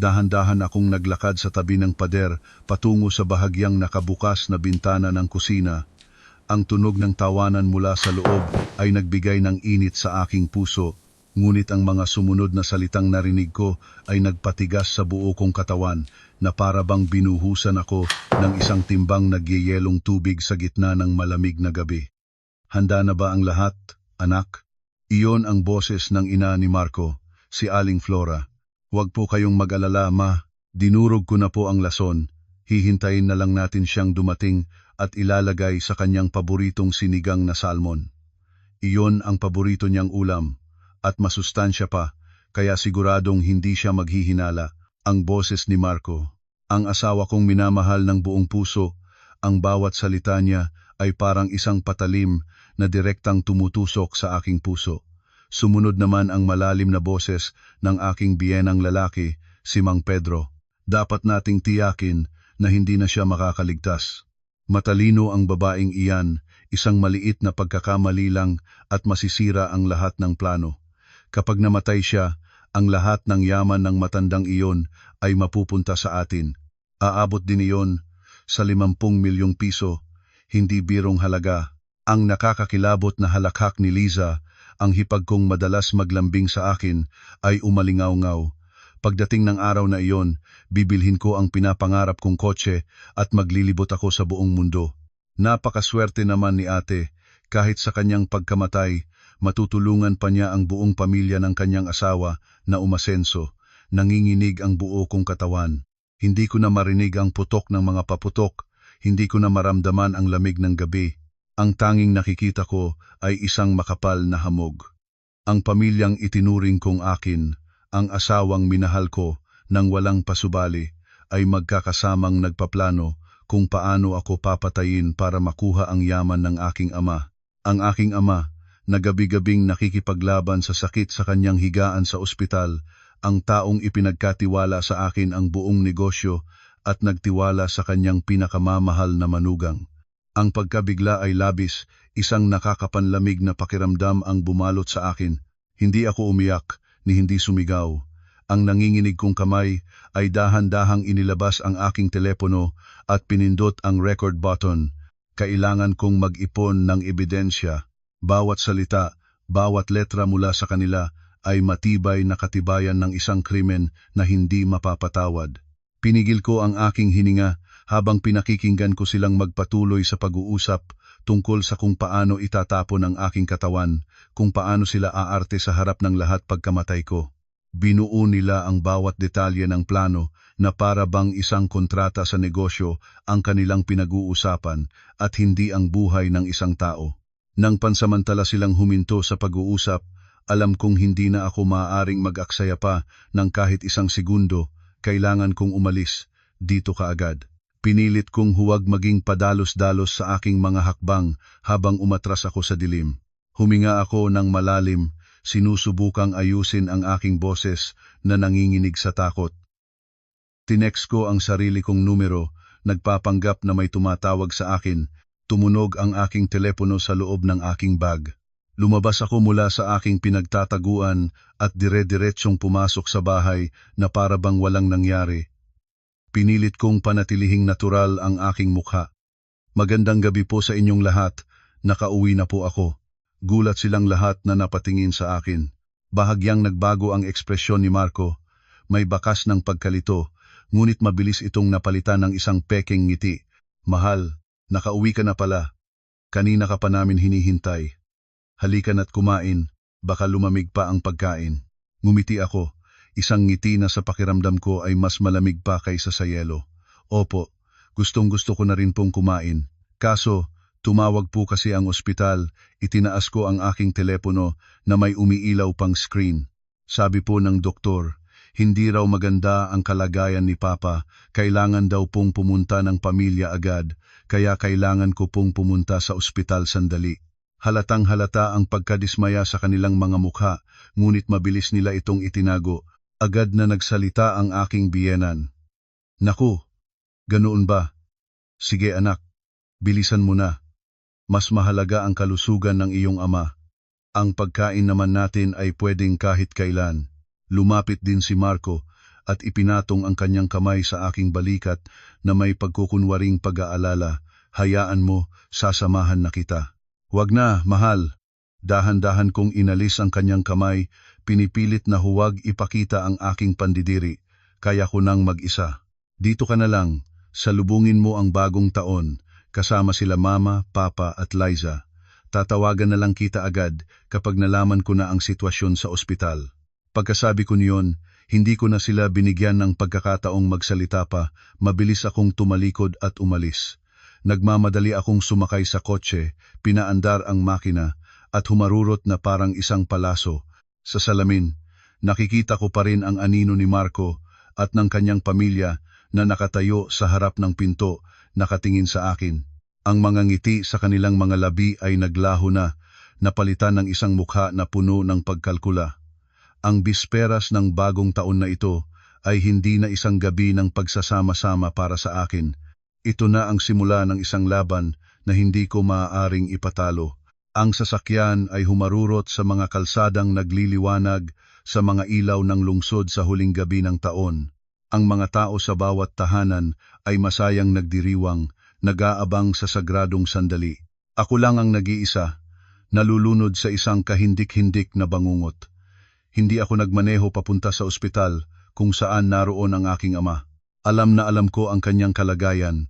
Dahan-dahan akong naglakad sa tabi ng pader patungo sa bahagyang nakabukas na bintana ng kusina. Ang tunog ng tawanan mula sa loob ay nagbigay ng init sa aking puso, ngunit ang mga sumunod na salitang narinig ko ay nagpatigas sa buo kong katawan na para bang binuhusan ako ng isang timbang nagyeyelong tubig sa gitna ng malamig na gabi. Handa na ba ang lahat, anak? Iyon ang boses ng ina ni Marco, si Aling Flora. Huwag po kayong mag-alala, ma. Dinurog ko na po ang lason. Hihintayin na lang natin siyang dumating at ilalagay sa kanyang paboritong sinigang na salmon. Iyon ang paborito niyang ulam at masustansya pa, kaya siguradong hindi siya maghihinala. Ang boses ni Marco, ang asawa kong minamahal ng buong puso, ang bawat salita niya ay parang isang patalim na direktang tumutusok sa aking puso. Sumunod naman ang malalim na boses ng aking biyenang lalaki, si Mang Pedro. Dapat nating tiyakin na hindi na siya makakaligtas. Matalino ang babaeng iyan, isang maliit na pagkakamali lang at masisira ang lahat ng plano. Kapag namatay siya, ang lahat ng yaman ng matandang iyon ay mapupunta sa atin. Aabot din iyon sa 50 milyong piso, hindi birong halaga. Ang nakakakilabot na halakhak ni Liza, ang hipag kong madalas maglambing sa akin, ay umalingaw-ngaw. Pagdating ng araw na iyon, bibilhin ko ang pinapangarap kong kotse at maglilibot ako sa buong mundo. Napakaswerte naman ni ate, kahit sa kanyang pagkamatay, matutulungan pa niya ang buong pamilya ng kanyang asawa na umasenso. Nanginginig ang buo kong katawan. Hindi ko na marinig ang putok ng mga paputok, hindi ko na maramdaman ang lamig ng gabi. Ang tanging nakikita ko ay isang makapal na hamog. Ang pamilyang itinuring kong akin, ang asawang minahal ko nang walang pasubali, ay magkakasamang nagpaplano kung paano ako papatayin para makuha ang yaman ng aking ama. Ang aking ama, na gabi-gabing nakikipaglaban sa sakit sa kanyang higaan sa ospital, ang taong ipinagkatiwala sa akin ang buong negosyo at nagtiwala sa kanyang pinakamamahal na manugang. Ang pagkabigla ay labis, isang nakakapanlamig na pakiramdam ang bumalot sa akin. Hindi ako umiyak, ni hindi sumigaw. Ang nanginginig kong kamay ay dahan-dahang inilabas ang aking telepono at pinindot ang record button. Kailangan kong mag-ipon ng ebidensya. Bawat salita, bawat letra mula sa kanila ay matibay na katibayan ng isang krimen na hindi mapapatawad. Pinigil ko ang aking hininga habang pinakikinggan ko silang magpatuloy sa pag-uusap tungkol sa kung paano itatapon ang aking katawan, kung paano sila aarte sa harap ng lahat pagkamatay ko. Binuo nila ang bawat detalye ng plano na para bang isang kontrata sa negosyo ang kanilang pinag-uusapan at hindi ang buhay ng isang tao. Nang pansamantala silang huminto sa pag-uusap, alam kong hindi na ako maaaring mag-aksaya pa ng kahit isang segundo. Kailangan kong umalis, dito kaagad. Pinilit kong huwag maging padalos-dalos sa aking mga hakbang habang umatras ako sa dilim. Huminga ako ng malalim, sinusubukang ayusin ang aking boses na nanginginig sa takot. Tinext ko ang sarili kong numero, nagpapanggap na may tumatawag sa akin. Tumunog ang aking telepono sa loob ng aking bag. Lumabas ako mula sa aking pinagtataguan at dire-diretsong pumasok sa bahay na para bang walang nangyari. Pinilit kong panatilihing natural ang aking mukha. Magandang gabi po sa inyong lahat, nakauwi na po ako. Gulat silang lahat na napatingin sa akin. Bahagyang nagbago ang ekspresyon ni Marco. May bakas ng pagkalito, ngunit mabilis itong napalitan ng isang pekeng ngiti. Mahal, nakauwi ka na pala. Kanina ka pa namin hinihintay. Halika na't kumain, baka lumamig pa ang pagkain. Ngumiti ako. Isang ngiti na sa pakiramdam ko ay mas malamig pa kaysa sa yelo. Opo, gustong-gusto ko na rin pong kumain. Kaso, tumawag po kasi ang ospital, itinaas ko ang aking telepono na may umiilaw pang screen. Sabi po ng doktor, hindi raw maganda ang kalagayan ni Papa, kailangan daw pong pumunta ng pamilya agad, kaya kailangan ko pong pumunta sa ospital sandali. Halatang halata ang pagkadismaya sa kanilang mga mukha, ngunit mabilis nila itong itinago. Agad na nagsalita ang aking biyenan. Naku, ganoon ba? Sige anak, bilisan mo na. Mas mahalaga ang kalusugan ng iyong ama. Ang pagkain naman natin ay pwedeng kahit kailan. Lumapit din si Marco at ipinatong ang kanyang kamay sa aking balikat na may pagkukunwaring pag-aalala. Hayaan mo, sasamahan na kita. Wag na, mahal. Dahan-dahan kong inalis ang kanyang kamay, pinipilit na huwag ipakita ang aking pandidiri. Kaya ko nang mag-isa. Dito ka na lang, salubungin mo ang bagong taon, kasama sila Mama, Papa at Liza. Tatawagan na lang kita agad kapag nalaman ko na ang sitwasyon sa ospital. Pagkasabi ko niyon, hindi ko na sila binigyan ng pagkakataong magsalita pa, mabilis akong tumalikod at umalis. Nagmamadali akong sumakay sa kotse, pinaandar ang makina, at humarurot na parang isang palaso. Sa salamin, nakikita ko pa rin ang anino ni Marco at ng kanyang pamilya na nakatayo sa harap ng pinto, nakatingin sa akin. Ang mga ngiti sa kanilang mga labi ay naglaho na, napalitan ng isang mukha na puno ng pagkalkula. Ang bisperas ng bagong taon na ito ay hindi na isang gabi ng pagsasama-sama para sa akin. Ito na ang simula ng isang laban na hindi ko maaaring ipatalo. Ang sasakyan ay humarurot sa mga kalsadang nagliliwanag sa mga ilaw ng lungsod sa huling gabi ng taon. Ang mga tao sa bawat tahanan ay masayang nagdiriwang, nag-aabang sa sagradong sandali. Ako lang ang nag-iisa, nalulunod sa isang kahindik-hindik na bangungot. Hindi ako nagmaneho papunta sa ospital kung saan naroon ang aking ama. Alam na alam ko ang kanyang kalagayan.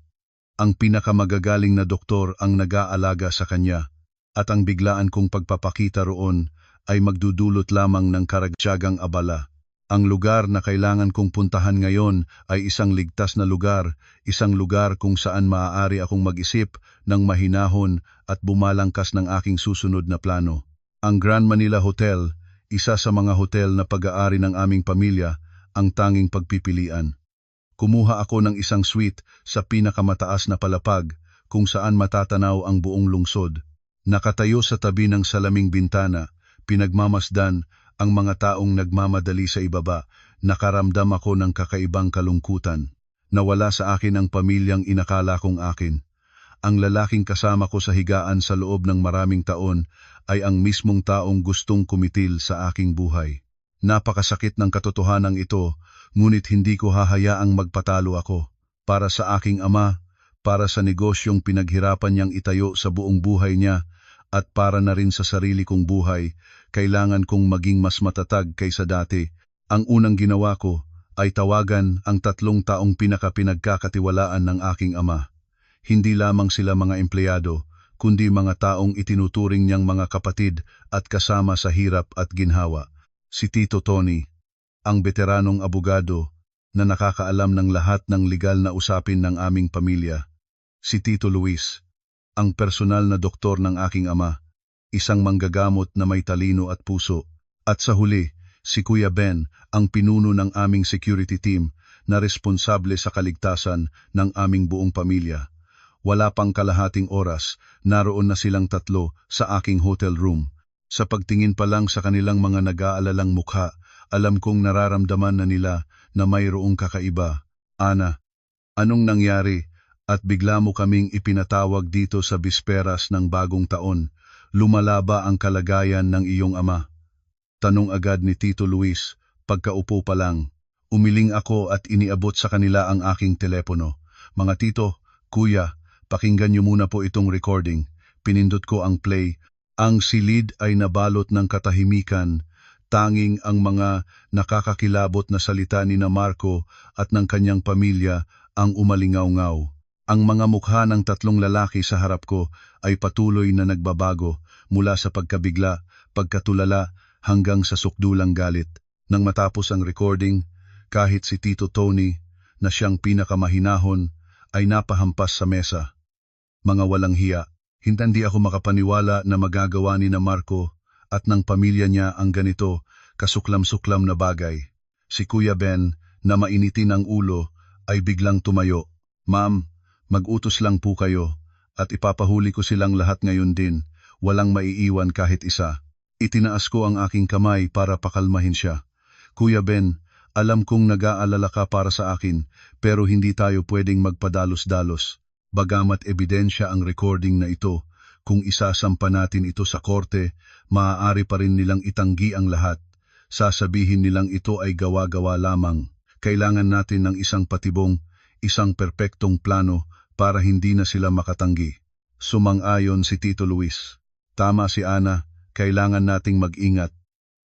Ang pinakamagagaling na doktor ang nag-aalaga sa kanya, at ang biglaan kong pagpapakita roon ay magdudulot lamang ng karagtyagang abala. Ang lugar na kailangan kong puntahan ngayon ay isang ligtas na lugar, isang lugar kung saan maaari akong mag-isip ng mahinahon at bumalangkas ng aking susunod na plano. Ang Grand Manila Hotel, isa sa mga hotel na pag-aari ng aming pamilya, ang tanging pagpipilian. Kumuha ako ng isang suite sa pinakamataas na palapag kung saan matatanaw ang buong lungsod. Nakatayo sa tabi ng salaming bintana, pinagmamasdan ang mga taong nagmamadali sa ibaba, nakaramdam ako ng kakaibang kalungkutan. Nawala sa akin ang pamilyang inakala kong akin. Ang lalaking kasama ko sa higaan sa loob ng maraming taon ay ang mismong taong gustong kumitil sa aking buhay. Napakasakit ng katotohanan ito, ngunit hindi ko hahayaang magpatalo ako. Para sa aking ama, para sa negosyong pinaghirapan niyang itayo sa buong buhay niya, at para na rin sa sarili kong buhay, kailangan kong maging mas matatag kaysa dati. Ang unang ginawa ko ay tawagan ang 3 taong pinagkakatiwalaan ng aking ama. Hindi lamang sila mga empleyado, kundi mga taong itinuturing niyang mga kapatid at kasama sa hirap at ginhawa. Si Tito Tony, ang veteranong abogado na nakakaalam ng lahat ng legal na usapin ng aming pamilya. Si Tito Luis, ang personal na doktor ng aking ama, isang manggagamot na may talino at puso. At sa huli, si Kuya Ben, ang pinuno ng aming security team na responsable sa kaligtasan ng aming buong pamilya. Wala pang kalahating oras, naroon na silang 3 sa aking hotel room. Sa pagtingin pa lang sa kanilang mga nag-aalalang mukha, alam kong nararamdaman na nila na mayroong kakaiba. Ana, anong nangyari? At bigla mo kaming ipinatawag dito sa bisperas ng bagong taon. Lumala ba ang kalagayan ng iyong ama? Tanong agad ni Tito Luis, pagkaupo pa lang. Umiling ako at iniabot sa kanila ang aking telepono. Mga tito, kuya, pakinggan niyo muna po itong recording. Pinindot ko ang play. Ang silid ay nabalot ng katahimikan. Tanging ang mga nakakakilabot na salita ni na Marco at ng kanyang pamilya ang umalingaw-ngaw. Ang mga mukha ng 3 lalaki sa harap ko ay patuloy na nagbabago mula sa pagkabigla, pagkatulala hanggang sa sukdulang galit. Nang matapos ang recording, kahit si Tito Tony na siyang pinakamahinahon ay napahampas sa mesa. Mga walang hiya, hindi ako makapaniwala na magagawa ni na Marco at ng pamilya niya ang ganito kasuklam-suklam na bagay. Si Kuya Ben na mainitin ang ulo ay biglang tumayo. Ma'am, mag-utos lang po kayo at ipapahuli ko silang lahat ngayon din, walang maiiwan kahit isa. Itinaas ko ang aking kamay para pakalmahin siya. Kuya Ben, alam kong nag-aalala ka para sa akin, pero hindi tayo pwedeng magpadalos-dalos. Bagamat ebidensya ang recording na ito, kung isasampa natin ito sa korte, maaari pa rin nilang itanggi ang lahat. Sasabihin nilang ito ay gawa-gawa lamang. Kailangan natin ng isang patibong, isang perpektong plano para hindi na sila makatanggi. Sumang-ayon si Tito Luis. Tama si Ana, kailangan nating mag-ingat.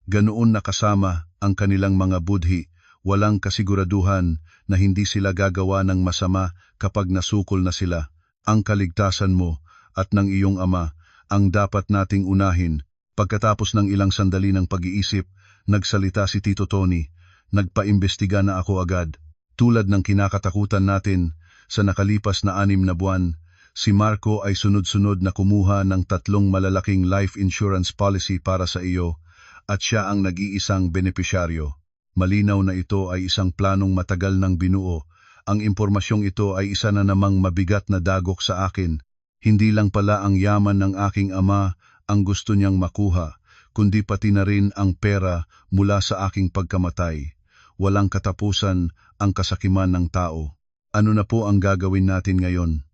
Ganoon nakasama ang kanilang mga budhi, walang kasiguraduhan na hindi sila gagawa ng masama kapag nasukol na sila. Ang kaligtasan mo at ng iyong ama ang dapat nating unahin. Pagkatapos ng ilang sandali ng pag-iisip, nagsalita si Tito Tony. Nagpaimbestiga na ako agad. Tulad ng kinakatakutan natin, sa nakalipas na 6 na buwan, si Marco ay sunod-sunod na kumuha ng 3 malalaking life insurance policy para sa iyo at siya ang nag-iisang benepisyaryo. Malinaw na ito ay isang planong matagal nang binuo. Ang impormasyong ito ay isa na namang mabigat na dagok sa akin. Hindi lang pala ang yaman ng aking ama ang gusto niyang makuha, kundi pati na rin ang pera mula sa aking pagkamatay. Walang katapusan ang kasakiman ng tao. Ano na po ang gagawin natin ngayon?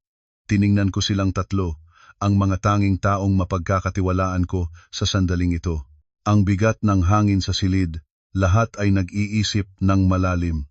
Tiningnan ko silang tatlo, ang mga tanging taong mapagkakatiwalaan ko sa sandaling ito. Ang bigat ng hangin sa silid, lahat ay nag-iisip ng malalim.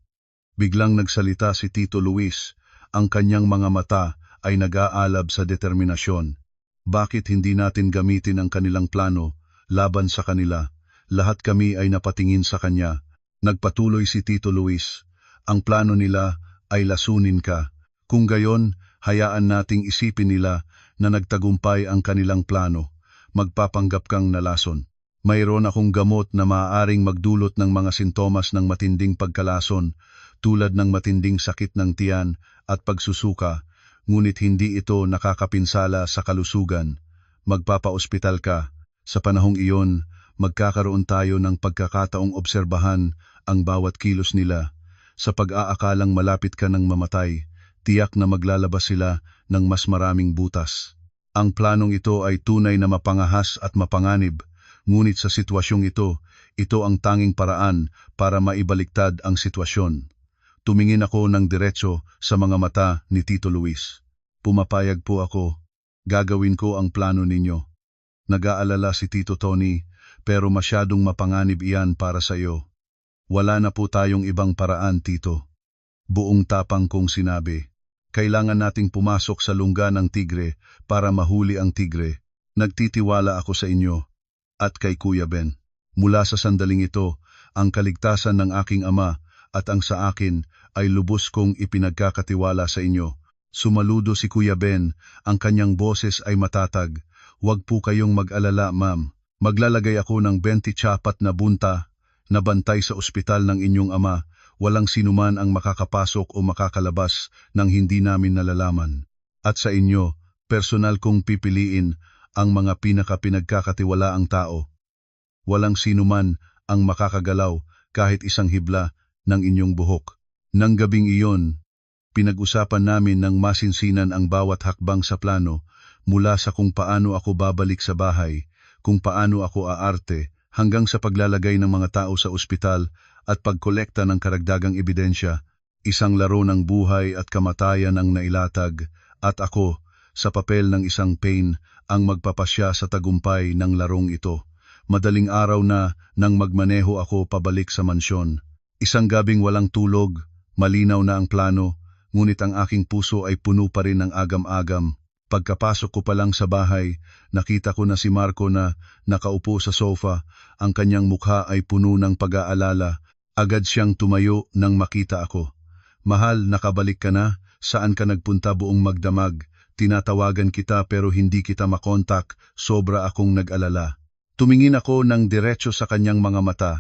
Biglang nagsalita si Tito Luis, ang kanyang mga mata ay nag-aalab sa determinasyon. Bakit hindi natin gamitin ang kanilang plano laban sa kanila? Lahat kami ay napatingin sa kanya. Nagpatuloy si Tito Luis, ang plano nila ay lasunin ka. Kung gayon, hayaan nating isipin nila na nagtagumpay ang kanilang plano. Magpapanggap kang nalason. Mayroon akong gamot na maaaring magdulot ng mga sintomas ng matinding pagkalason, tulad ng matinding sakit ng tiyan at pagsusuka, ngunit hindi ito nakakapinsala sa kalusugan. Magpapaospital ka. Sa panahong iyon, magkakaroon tayo ng pagkakataong obserbahan ang bawat kilos nila. Sa pag-aakalang malapit ka ng mamatay, tiyak na maglalabas sila ng mas maraming butas. Ang planong ito ay tunay na mapangahas at mapanganib, ngunit sa sitwasyong ito, ito ang tanging paraan para maibaliktad ang sitwasyon. Tumingin ako ng diretso sa mga mata ni Tito Luis. Pumapayag po ako. Gagawin ko ang plano ninyo. Nag-aalala si Tito Tony, pero masyadong mapanganib iyan para sa iyo. Wala na po tayong ibang paraan, Tito. Buong tapang kong sinabi. Kailangan nating pumasok sa lungga ng tigre para mahuli ang tigre. Nagtitiwala ako sa inyo at kay Kuya Ben. Mula sa sandaling ito, ang kaligtasan ng aking ama at ang sa akin ay lubos kong ipinagkakatiwala sa inyo. Sumaludo si Kuya Ben, ang kanyang boses ay matatag. Huwag po kayong mag-alala, ma'am. Maglalagay ako ng 20 tsapat na bunta na bantay sa ospital ng inyong ama. Walang sinuman ang makakapasok o makakalabas nang hindi namin nalalaman. At sa inyo, personal kong pipiliin ang mga pinagkakatiwalaang tao. Walang sinuman ang makakagalaw kahit isang hibla ng inyong buhok. Nang gabing iyon, pinag-usapan namin ng masinsinan ang bawat hakbang sa plano, mula sa kung paano ako babalik sa bahay, kung paano ako aarte, hanggang sa paglalagay ng mga tao sa ospital at pagkolekta ng karagdagang ebidensya. Isang laro ng buhay at kamatayan ang nailatag, at ako, sa papel ng isang pain, ang magpapasya sa tagumpay ng larong ito. Madaling araw na nang magmaneho ako pabalik sa mansyon. Isang gabing walang tulog, malinaw na ang plano, ngunit ang aking puso ay puno pa rin ng agam-agam. Pagkapasok ko pa lang sa bahay, nakita ko na si Marco na nakaupo sa sofa, ang kanyang mukha ay puno ng pag-aalala. Agad siyang tumayo nang makita ako. Mahal, nakabalik ka na? Saan ka nagpunta buong magdamag? Tinatawagan kita pero hindi kita makontak, sobra akong nag-alala. Tumingin ako ng diretso sa kanyang mga mata.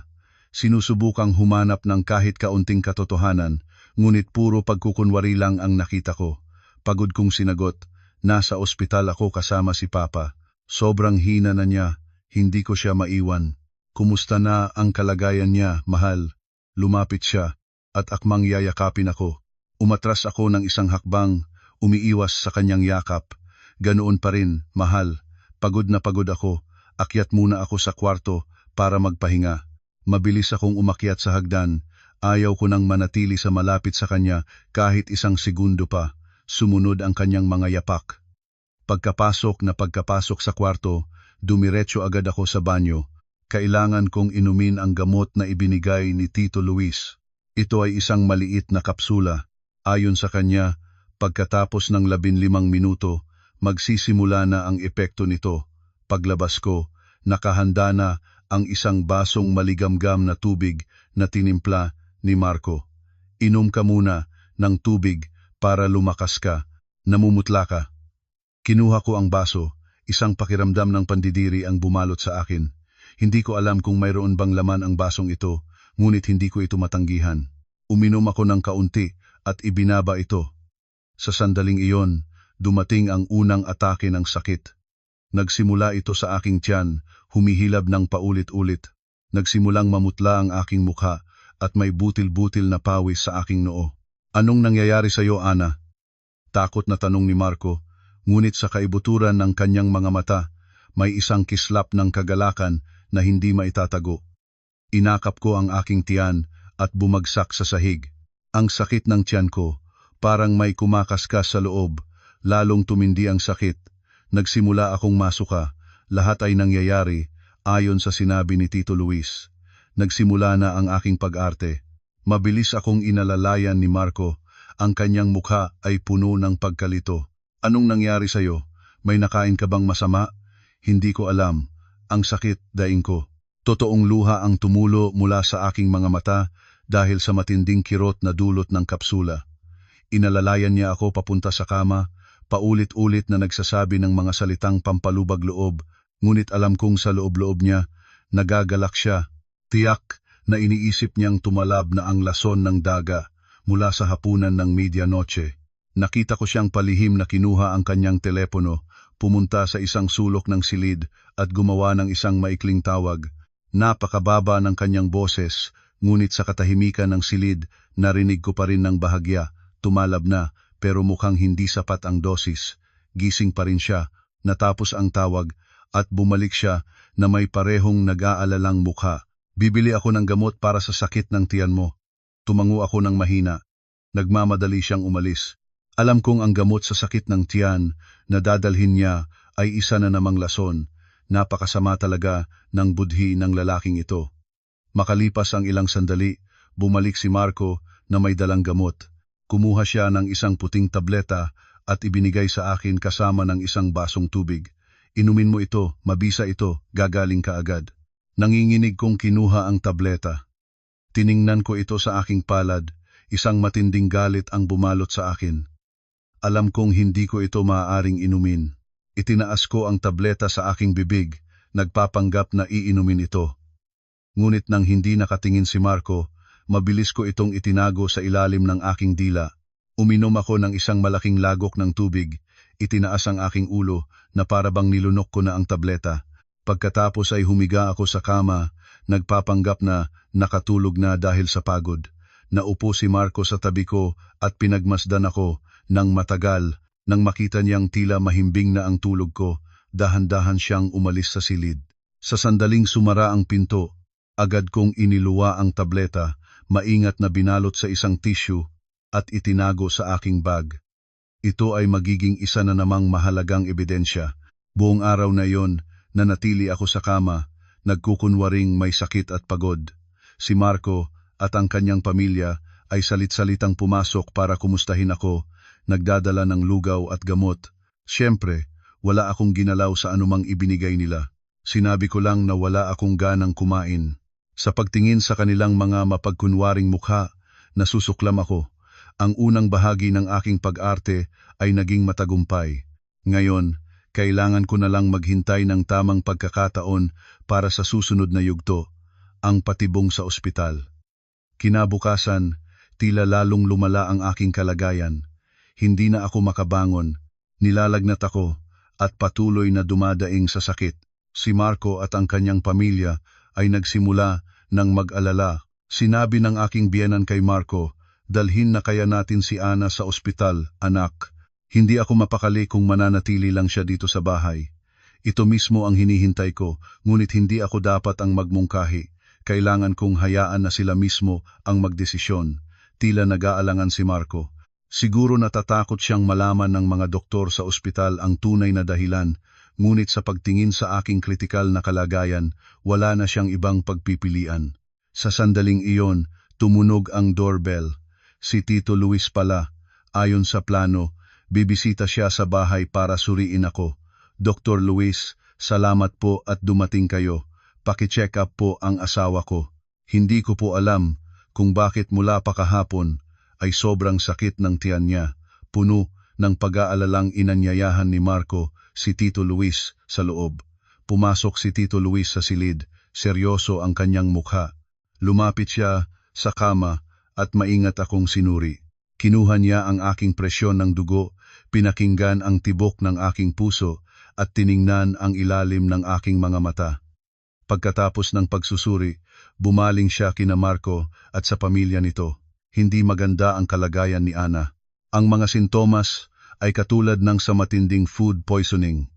Sinusubukang humanap ng kahit kaunting katotohanan, ngunit puro pagkukunwari lang ang nakita ko. Pagod kong sinagot, nasa ospital ako kasama si Papa. Sobrang hina na niya, hindi ko siya maiwan. Kumusta na ang kalagayan niya, mahal? Lumapit siya, at akmang yayakapin ako. Umatras ako ng isang hakbang, umiiwas sa kanyang yakap. Ganoon pa rin, mahal. Pagod na pagod ako. Akyat muna ako sa kwarto para magpahinga. Mabilis akong umakyat sa hagdan. Ayaw ko nang manatili sa malapit sa kanya kahit isang segundo pa. Sumunod ang kanyang mga yapak. Pagkapasok sa kwarto, dumiretso agad ako sa banyo. Kailangan kong inumin ang gamot na ibinigay ni Tito Luis. Ito ay isang maliit na kapsula. Ayon sa kanya, pagkatapos ng 15 minuto, magsisimula na ang epekto nito. Paglabas ko, nakahanda na ang isang basong maligamgam na tubig na tinimpla ni Marco. Inom ka muna ng tubig para lumakas ka. Namumutla ka. Kinuha ko ang baso, isang pakiramdam ng pandidiri ang bumalot sa akin. Hindi ko alam kung mayroon bang laman ang basong ito, ngunit hindi ko ito matanggihan. Uminom ako ng kaunti at ibinaba ito. Sa sandaling iyon, dumating ang unang atake ng sakit. Nagsimula ito sa aking tiyan, humihilab ng paulit-ulit. Nagsimulang mamutla ang aking mukha at may butil-butil na pawis sa aking noo. Anong nangyayari sa iyo, Ana? Takot na tanong ni Marco, ngunit sa kaibuturan ng kanyang mga mata, may isang kislap ng kagalakan na hindi maitatago. Inakap ko ang aking tiyan at bumagsak sa sahig. Ang sakit ng tiyan ko, parang may kumakaskas sa loob, lalong tumindi ang sakit. Nagsimula akong masuka, lahat ay nangyayari ayon sa sinabi ni Tito Luis. Nagsimula na ang aking pag-arte. Mabilis akong inalalayan ni Marco, ang kanyang mukha ay puno ng pagkalito. Anong nangyari sa'yo? May nakain ka bang masama? Hindi ko alam. Ang sakit, daing ko. Totoong luha ang tumulo mula sa aking mga mata dahil sa matinding kirot na dulot ng kapsula. Inalalayan niya ako papunta sa kama, paulit-ulit na nagsasabi ng mga salitang pampalubag loob, ngunit alam kong sa loob-loob niya, nagagalak siya. Tiyak na iniisip niyang tumalab na ang lason ng daga mula sa hapunan ng medianoche. Nakita ko siyang palihim na kinuha ang kanyang telepono, pumunta sa isang sulok ng silid at gumawa ng isang maikling tawag. Napakababa ng kanyang boses, ngunit sa katahimikan ng silid, narinig ko pa rin ng bahagya. Tumalab na, pero mukhang hindi sapat ang dosis. Gising pa rin siya, natapos ang tawag, at bumalik siya na may parehong nag-aalalang mukha. Bibili ako ng gamot para sa sakit ng tiyan mo. Tumango ako ng mahina. Nagmamadali siyang umalis. Alam kong ang gamot sa sakit ng tiyan na dadalhin niya ay isa na namang lason. Napakasama talaga ng budhi ng lalaking ito. Makalipas ang ilang sandali, bumalik si Marco na may dalang gamot. Kumuha siya ng isang puting tableta at ibinigay sa akin kasama ng isang basong tubig. Inumin mo ito, mabisa ito, gagaling ka agad. Nanginginig kong kinuha ang tableta. Tiningnan ko ito sa aking palad, isang matinding galit ang bumalot sa akin. Alam kong hindi ko ito maaaring inumin. Itinaas ko ang tableta sa aking bibig, nagpapanggap na iinumin ito. Ngunit nang hindi nakatingin si Marco, mabilis ko itong itinago sa ilalim ng aking dila. Uminom ako ng isang malaking lagok ng tubig, itinaas ang aking ulo na parabang nilunok ko na ang tableta. Pagkatapos ay humiga ako sa kama, nagpapanggap na nakatulog na dahil sa pagod. Naupo si Marco sa tabi ko at pinagmasdan ako ng matagal. Nang makita niyang tila mahimbing na ang tulog ko, dahan-dahan siyang umalis sa silid. Sa sandaling sumara ang pinto, agad kong iniluwa ang tableta, maingat na binalot sa isang tissue at itinago sa aking bag. Ito ay magiging isa na namang mahalagang ebidensya. Buong araw na iyon, nanatili ako sa kama, nagkukunwaring may sakit at pagod. Si Marco at ang kanyang pamilya ay salit-salitang pumasok para kumustahin ako, nagdadala ng lugaw at gamot. Siyempre, wala akong ginalaw sa anumang ibinigay nila. Sinabi ko lang na wala akong ganang kumain. Sa pagtingin sa kanilang mga mapagkunwaring mukha, nasusuklam ako. Ang unang bahagi ng aking pag-arte ay naging matagumpay. Ngayon, kailangan ko na lang maghintay ng tamang pagkakataon para sa susunod na yugto, ang patibong sa ospital. Kinabukasan, tila lalong lumala ang aking kalagayan. Hindi na ako makabangon, nilalagnat ako, at patuloy na dumadaing sa sakit. Si Marco at ang kanyang pamilya ay nagsimula ng mag-alala. Sinabi ng aking biyenan kay Marco, dalhin na kaya natin si Ana sa ospital, anak. Hindi ako mapakali kung mananatili lang siya dito sa bahay. Ito mismo ang hinihintay ko, ngunit hindi ako dapat ang magmungkahi. Kailangan kong hayaan na sila mismo ang magdesisyon. Tila nag-aalangan si Marco. Siguro natatakot siyang malaman ng mga doktor sa ospital ang tunay na dahilan, ngunit sa pagtingin sa aking kritikal na kalagayan, wala na siyang ibang pagpipilian. Sa sandaling iyon, Tumunog ang doorbell. Si Tito Luis pala. Ayon sa plano, bibisita siya sa bahay para suriin ako. Dr. Luis, salamat po at dumating kayo. Paki-check up po ang asawa ko. Hindi ko po alam kung bakit mula pa kahapon ay sobrang sakit ng tiyan niya. Puno ng pag-aalalang inanyayahan ni Marco si Tito Luis sa loob. Pumasok si Tito Luis sa silid. Seryoso ang kanyang mukha. Lumapit siya sa kama at maingat akong sinuri. Kinuha niya ang aking presyon ng dugo, pinakinggan ang tibok ng aking puso at tiningnan ang ilalim ng aking mga mata. Pagkatapos ng pagsusuri, bumaling siya kina Marco at sa pamilya nito. Hindi maganda ang kalagayan ni Ana. Ang mga sintomas ay katulad ng sa matinding food poisoning.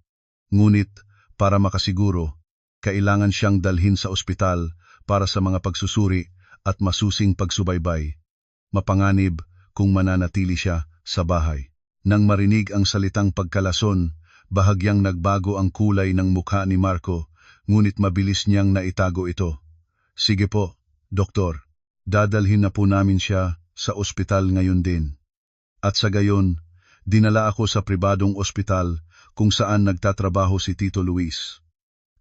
Ngunit, para makasiguro, kailangan siyang dalhin sa ospital para sa mga pagsusuri at masusing pagsubaybay. Mapanganib kung mananatili siya sa bahay. Nang marinig ang salitang pagkalason, bahagyang nagbago ang kulay ng mukha ni Marco, ngunit mabilis niyang naitago ito. Sige po, doktor, dadalhin na po namin siya sa ospital ngayon din. At sa gayon, dinala ako sa pribadong ospital kung saan nagtatrabaho si Tito Luis.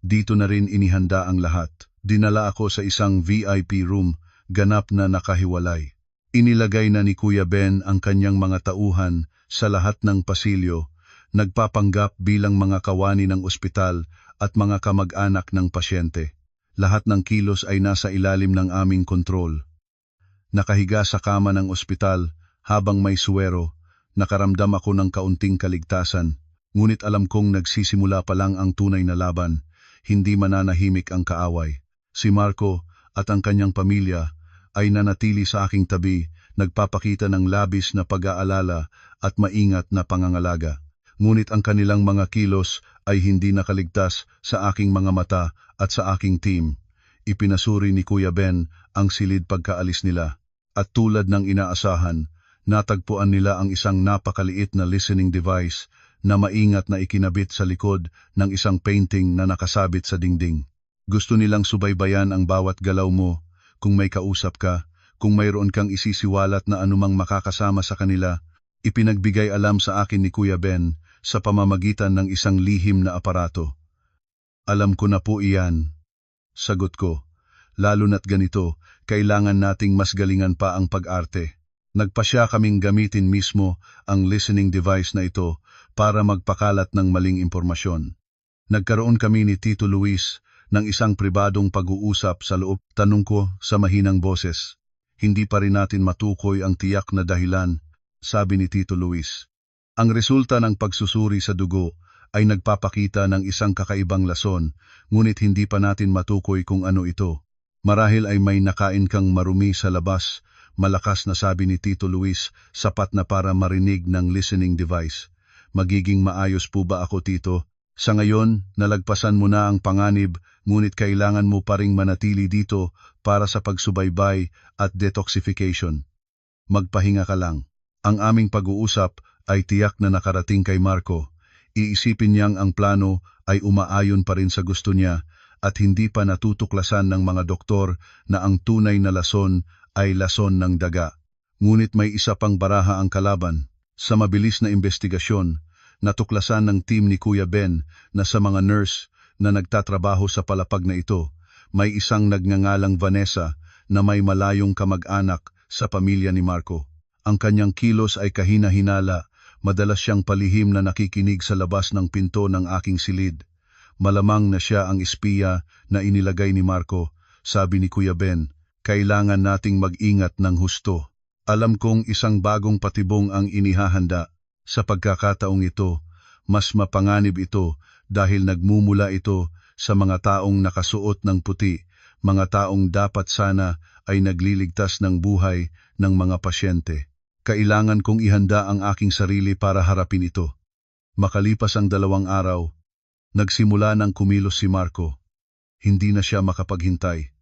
Dito na rin inihanda ang lahat. Dinala ako sa isang VIP room, ganap na nakahiwalay. Inilagay na ni Kuya Ben ang kanyang mga tauhan sa lahat ng pasilyo, nagpapanggap bilang mga kawani ng ospital at mga kamag-anak ng pasyente. Lahat ng kilos ay nasa ilalim ng aming kontrol. Nakahiga sa kama ng ospital habang may suwero, nakaramdam ako ng kaunting kaligtasan, ngunit alam kong nagsisimula pa lang ang tunay na laban. Hindi mananahimik ang kaaway. Si Marco at ang kanyang pamilya ay nanatili sa aking tabi, nagpapakita ng labis na pag-aalala at maingat na pangangalaga. Ngunit ang kanilang mga kilos ay hindi nakaligtas sa aking mga mata at sa aking team. Ipinasuri ni Kuya Ben ang silid pagkaalis nila. At tulad ng inaasahan, natagpuan nila ang isang napakaliit na listening device na maingat na ikinabit sa likod ng isang painting na nakasabit sa dingding. Gusto nilang subaybayan ang bawat galaw mo, kung may kausap ka, kung mayroon kang isisiwalat na anumang makakasama sa kanila. Ipinagbigay alam sa akin ni Kuya Ben sa pamamagitan ng isang lihim na aparato. Alam ko na po iyan. Sagot ko, lalo na't ganito, kailangan nating mas galingan pa ang pag-arte. Nagpasya kaming gamitin mismo ang listening device na ito para magpakalat ng maling impormasyon. Nagkaroon kami ni Tito Luis ng isang pribadong pag-uusap sa loob. Tanong ko sa mahinang boses, hindi pa rin natin matukoy ang tiyak na dahilan, sabi ni Tito Luis. Ang resulta ng pagsusuri sa dugo ay nagpapakita ng isang kakaibang lason, ngunit hindi pa natin matukoy kung ano ito. Marahil ay may nakain kang marumi sa labas, malakas na sabi ni Tito Luis, sapat na para marinig ng listening device. Magiging maayos po ba ako, Tito? Sa ngayon, nalagpasan mo na ang panganib, ngunit kailangan mo pa ring manatili dito para sa pagsubaybay at detoxification. Magpahinga ka lang. Ang aming pag-uusap ay tiyak na nakarating kay Marco. Iisipin niyang ang plano ay umaayon pa rin sa gusto niya at hindi pa natutuklasan ng mga doktor na ang tunay na lason ay lason ng daga. Ngunit may isa pang baraha ang kalaban. Sa mabilis na investigasyon, natuklasan ng team ni Kuya Ben na sa mga nurse na nagtatrabaho sa palapag na ito, may isang nagngangalang Vanessa na may malayong kamag-anak sa pamilya ni Marco. Ang kanyang kilos ay kahina-hinala, madalas siyang palihim na nakikinig sa labas ng pinto ng aking silid. Malamang na siya ang espiya na inilagay ni Marco, sabi ni Kuya Ben. Kailangan nating mag-ingat ng husto. Alam kong isang bagong patibong ang inihahanda. Sa pagkakataong ito, mas mapanganib ito dahil nagmumula ito sa mga taong nakasuot ng puti, mga taong dapat sana ay nagliligtas ng buhay ng mga pasyente. Kailangan kong ihanda ang aking sarili para harapin ito. Makalipas ang 2 araw, nagsimula ng kumilos si Marco. Hindi na siya makapaghintay.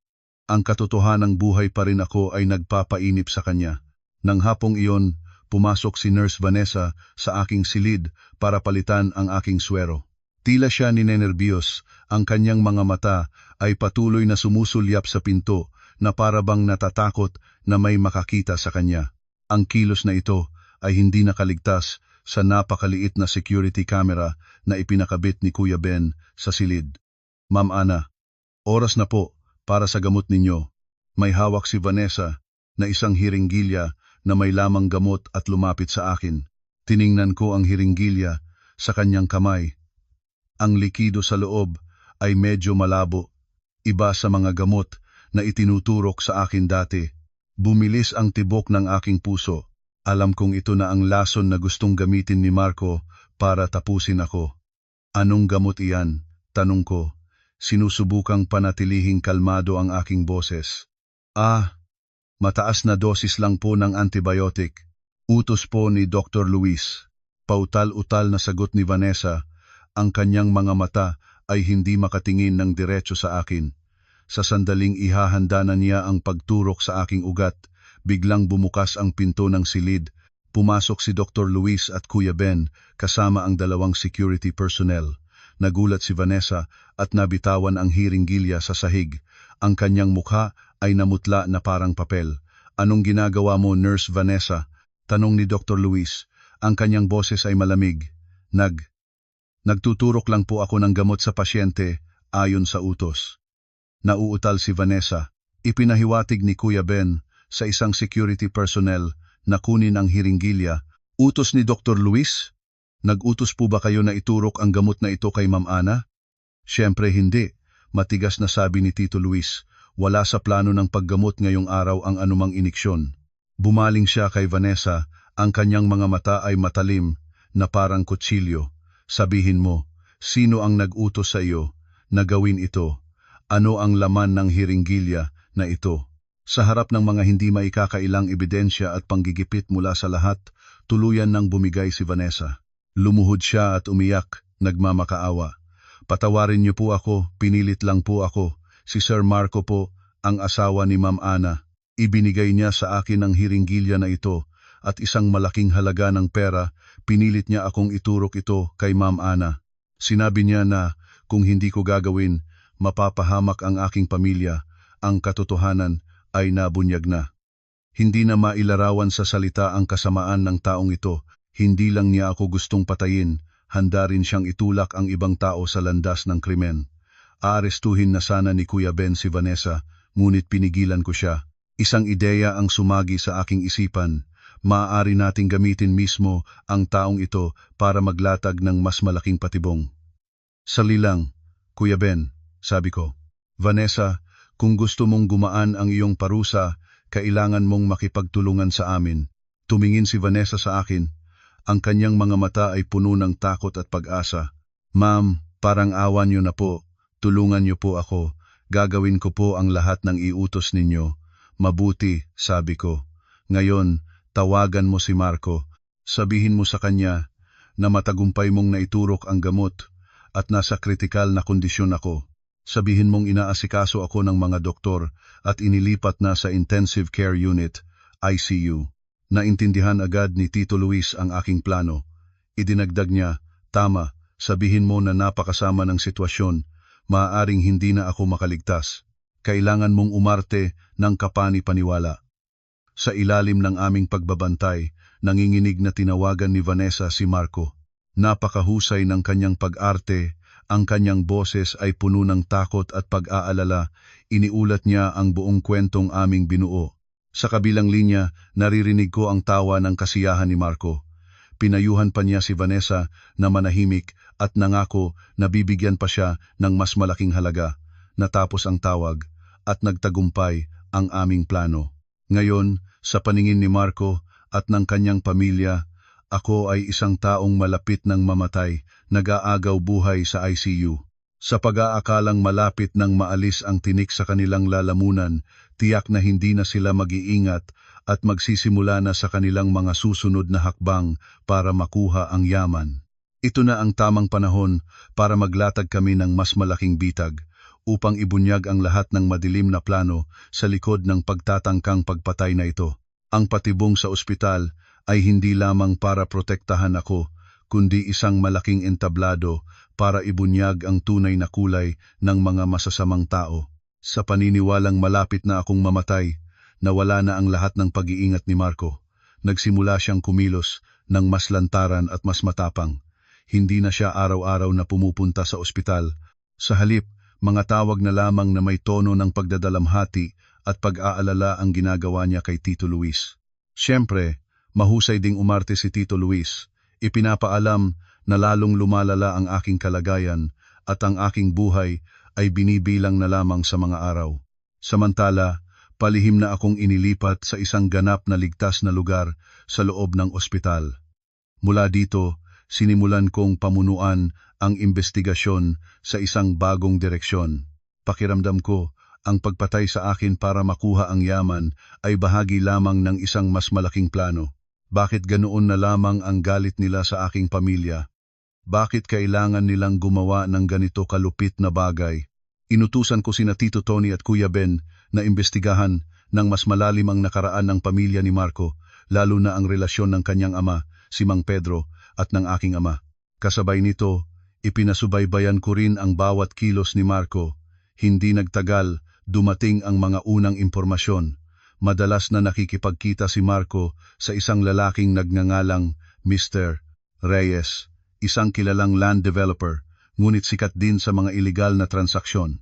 Ang katotohanang buhay pa rin ako ay nagpapainip sa kanya. Nang hapong iyon, pumasok si Nurse Vanessa sa aking silid para palitan ang aking swero. Tila siya ninenerbiyos, ang kanyang mga mata ay patuloy na sumusulyap sa pinto na para bang natatakot na may makakita sa kanya. Ang kilos na ito ay hindi nakaligtas sa napakaliit na security camera na ipinakabit ni Kuya Ben sa silid. Ma'am Ana, oras na po para sa gamot ninyo. May hawak si Vanessa na isang hiringgilya na may lamang gamot at lumapit sa akin. Tiningnan ko ang hiringgilya sa kanyang kamay. Ang likido sa loob ay medyo malabo, iba sa mga gamot na itinuturok sa akin dati. Bumilis ang tibok ng aking puso. Alam kong ito na ang lason na gustong gamitin ni Marco para tapusin ako. Anong gamot iyan? Tanong ko. Sinusubukang panatilihing kalmado ang aking boses. Mataas na dosis lang po ng antibiotic. Utos po ni Dr. Luis. Pautal-utal na sagot ni Vanessa. Ang kanyang mga mata ay hindi makatingin ng diretso sa akin. Sa sandaling ihahanda na niya ang pagturok sa aking ugat, biglang bumukas ang pinto ng silid. Pumasok si Dr. Luis at Kuya Ben kasama ang dalawang security personnel. Nagulat si Vanessa at nabitawan ang hiringgilya sa sahig. Ang kanyang mukha ay namutla na parang papel. Anong ginagawa mo, Nurse Vanessa? Tanong ni Dr. Luis. Ang kanyang boses ay malamig. Nagtuturok lang po ako ng gamot sa pasyente ayon sa utos. Nauutal si Vanessa. Ipinahiwatig ni Kuya Ben sa isang security personnel na kunin ang hiringgilya. Utos ni Dr. Luis? Nag-utos po ba kayo na iturok ang gamot na ito kay Ma'am Ana? Siyempre hindi. Matigas na sabi ni Tito Luis. Wala sa plano ng paggamot ngayong araw ang anumang iniksyon. Bumaling siya kay Vanessa. Ang kanyang mga mata ay matalim na parang kutsilyo. Sabihin mo, sino ang nag-utos sa iyo na gawin ito? Ano ang laman ng hiringgilya na ito? Sa harap ng mga hindi maikakailang ebidensya at panggigipit mula sa lahat, tuluyan nang bumigay si Vanessa. Lumuhod siya at umiyak, nagmamakaawa. Patawarin niyo po ako, pinilit lang po ako. Si Sir Marco po, ang asawa ni Ma'am Ana. Ibinigay niya sa akin ang hiringgilya na ito at isang malaking halaga ng pera, pinilit niya akong iturok ito kay Ma'am Ana. Sinabi niya na kung hindi ko gagawin, mapapahamak ang aking pamilya. Ang katotohanan ay nabunyag na. Hindi na mailarawan sa salita ang kasamaan ng taong ito. Hindi lang niya ako gustong patayin, handa rin siyang itulak ang ibang tao sa landas ng krimen. Aarestuhin na sana ni Kuya Ben si Vanessa, ngunit pinigilan ko siya. Isang ideya ang sumagi sa aking isipan. Maaari nating gamitin mismo ang taong ito para maglatag ng mas malaking patibong. Sali lang, Kuya Ben, sabi ko. Vanessa, kung gusto mong gumaan ang iyong parusa, kailangan mong makipagtulungan sa amin. Tumingin si Vanessa sa akin. Ang kanyang mga mata ay puno ng takot at pag-asa. Ma'am, parang awan niyo na po. Tulungan niyo po ako. Gagawin ko po ang lahat ng iutos ninyo. Mabuti, sabi ko. Ngayon, tawagan mo si Marco. Sabihin mo sa kanya na matagumpay mong naiturok ang gamot at nasa kritikal na kondisyon ako. Sabihin mong inaasikaso ako ng mga doktor at inilipat na sa Intensive Care Unit, ICU. Naintindihan agad ni Tito Luis ang aking plano. Idinagdag niya, tama, sabihin mo na napakasama ng sitwasyon, maaaring hindi na ako makaligtas. Kailangan mong umarte ng kapani-paniwala. Sa ilalim ng aming pagbabantay, nanginginig na tinawagan ni Vanessa si Marco. Napakahusay ng kanyang pag-arte, ang kanyang boses ay puno ng takot at pag-aalala, iniulat niya ang buong kwentong aming binuo. Sa kabilang linya, naririnig ko ang tawa ng kasiyahan ni Marco. Pinayuhan pa niya si Vanessa na manahimik at nangako na bibigyan pa siya ng mas malaking halaga. Natapos ang tawag at nagtagumpay ang aming plano. Ngayon, sa paningin ni Marco at ng kanyang pamilya, ako ay isang taong malapit ng mamatay, nag-aagaw buhay sa ICU. Sa pag-aakalang malapit nang maalis ang tinik sa kanilang lalamunan, tiyak na hindi na sila mag-iingat at magsisimula na sa kanilang mga susunod na hakbang para makuha ang yaman. Ito na ang tamang panahon para maglatag kami ng mas malaking bitag upang ibunyag ang lahat ng madilim na plano sa likod ng pagtatangkang pagpatay na ito. Ang patibong sa ospital ay hindi lamang para protektahan ako, kundi isang malaking entablado para ibunyag ang tunay na kulay ng mga masasamang tao. Sa paniniwalang malapit na akong mamatay, nawala na ang lahat ng pag-iingat ni Marco. Nagsimula siyang kumilos ng mas lantaran at mas matapang. Hindi na siya araw-araw na pumupunta sa ospital. Sa halip, mga tawag na lamang na may tono ng pagdadalamhati at pag-aalala ang ginagawa niya kay Tito Luis. Siyempre, mahusay ding umarte si Tito Luis. Ipinapaalam na lalong lumalala ang aking kalagayan at ang aking buhay ay binibilang na lamang sa mga araw. Samantala, palihim na akong inilipat sa isang ganap na ligtas na lugar sa loob ng ospital. Mula dito, sinimulan kong pamunuan ang investigasyon sa isang bagong direksyon. Pakiramdam ko, ang pagpatay sa akin para makuha ang yaman ay bahagi lamang ng isang mas malaking plano. Bakit ganoon na lamang ang galit nila sa aking pamilya? Bakit kailangan nilang gumawa ng ganito kalupit na bagay? Inutusan ko sina Tito Tony at Kuya Ben na imbestigahan ng mas malalim ang nakaraan ng pamilya ni Marco, lalo na ang relasyon ng kanyang ama, si Mang Pedro, at ng aking ama. Kasabay nito, ipinasubaybayan ko rin ang bawat kilos ni Marco. Hindi nagtagal, dumating ang mga unang impormasyon. Madalas na nakikipagkita si Marco sa isang lalaking nagngangalang Mr. Reyes, isang kilalang land developer, ngunit sikat din sa mga ilegal na transaksyon.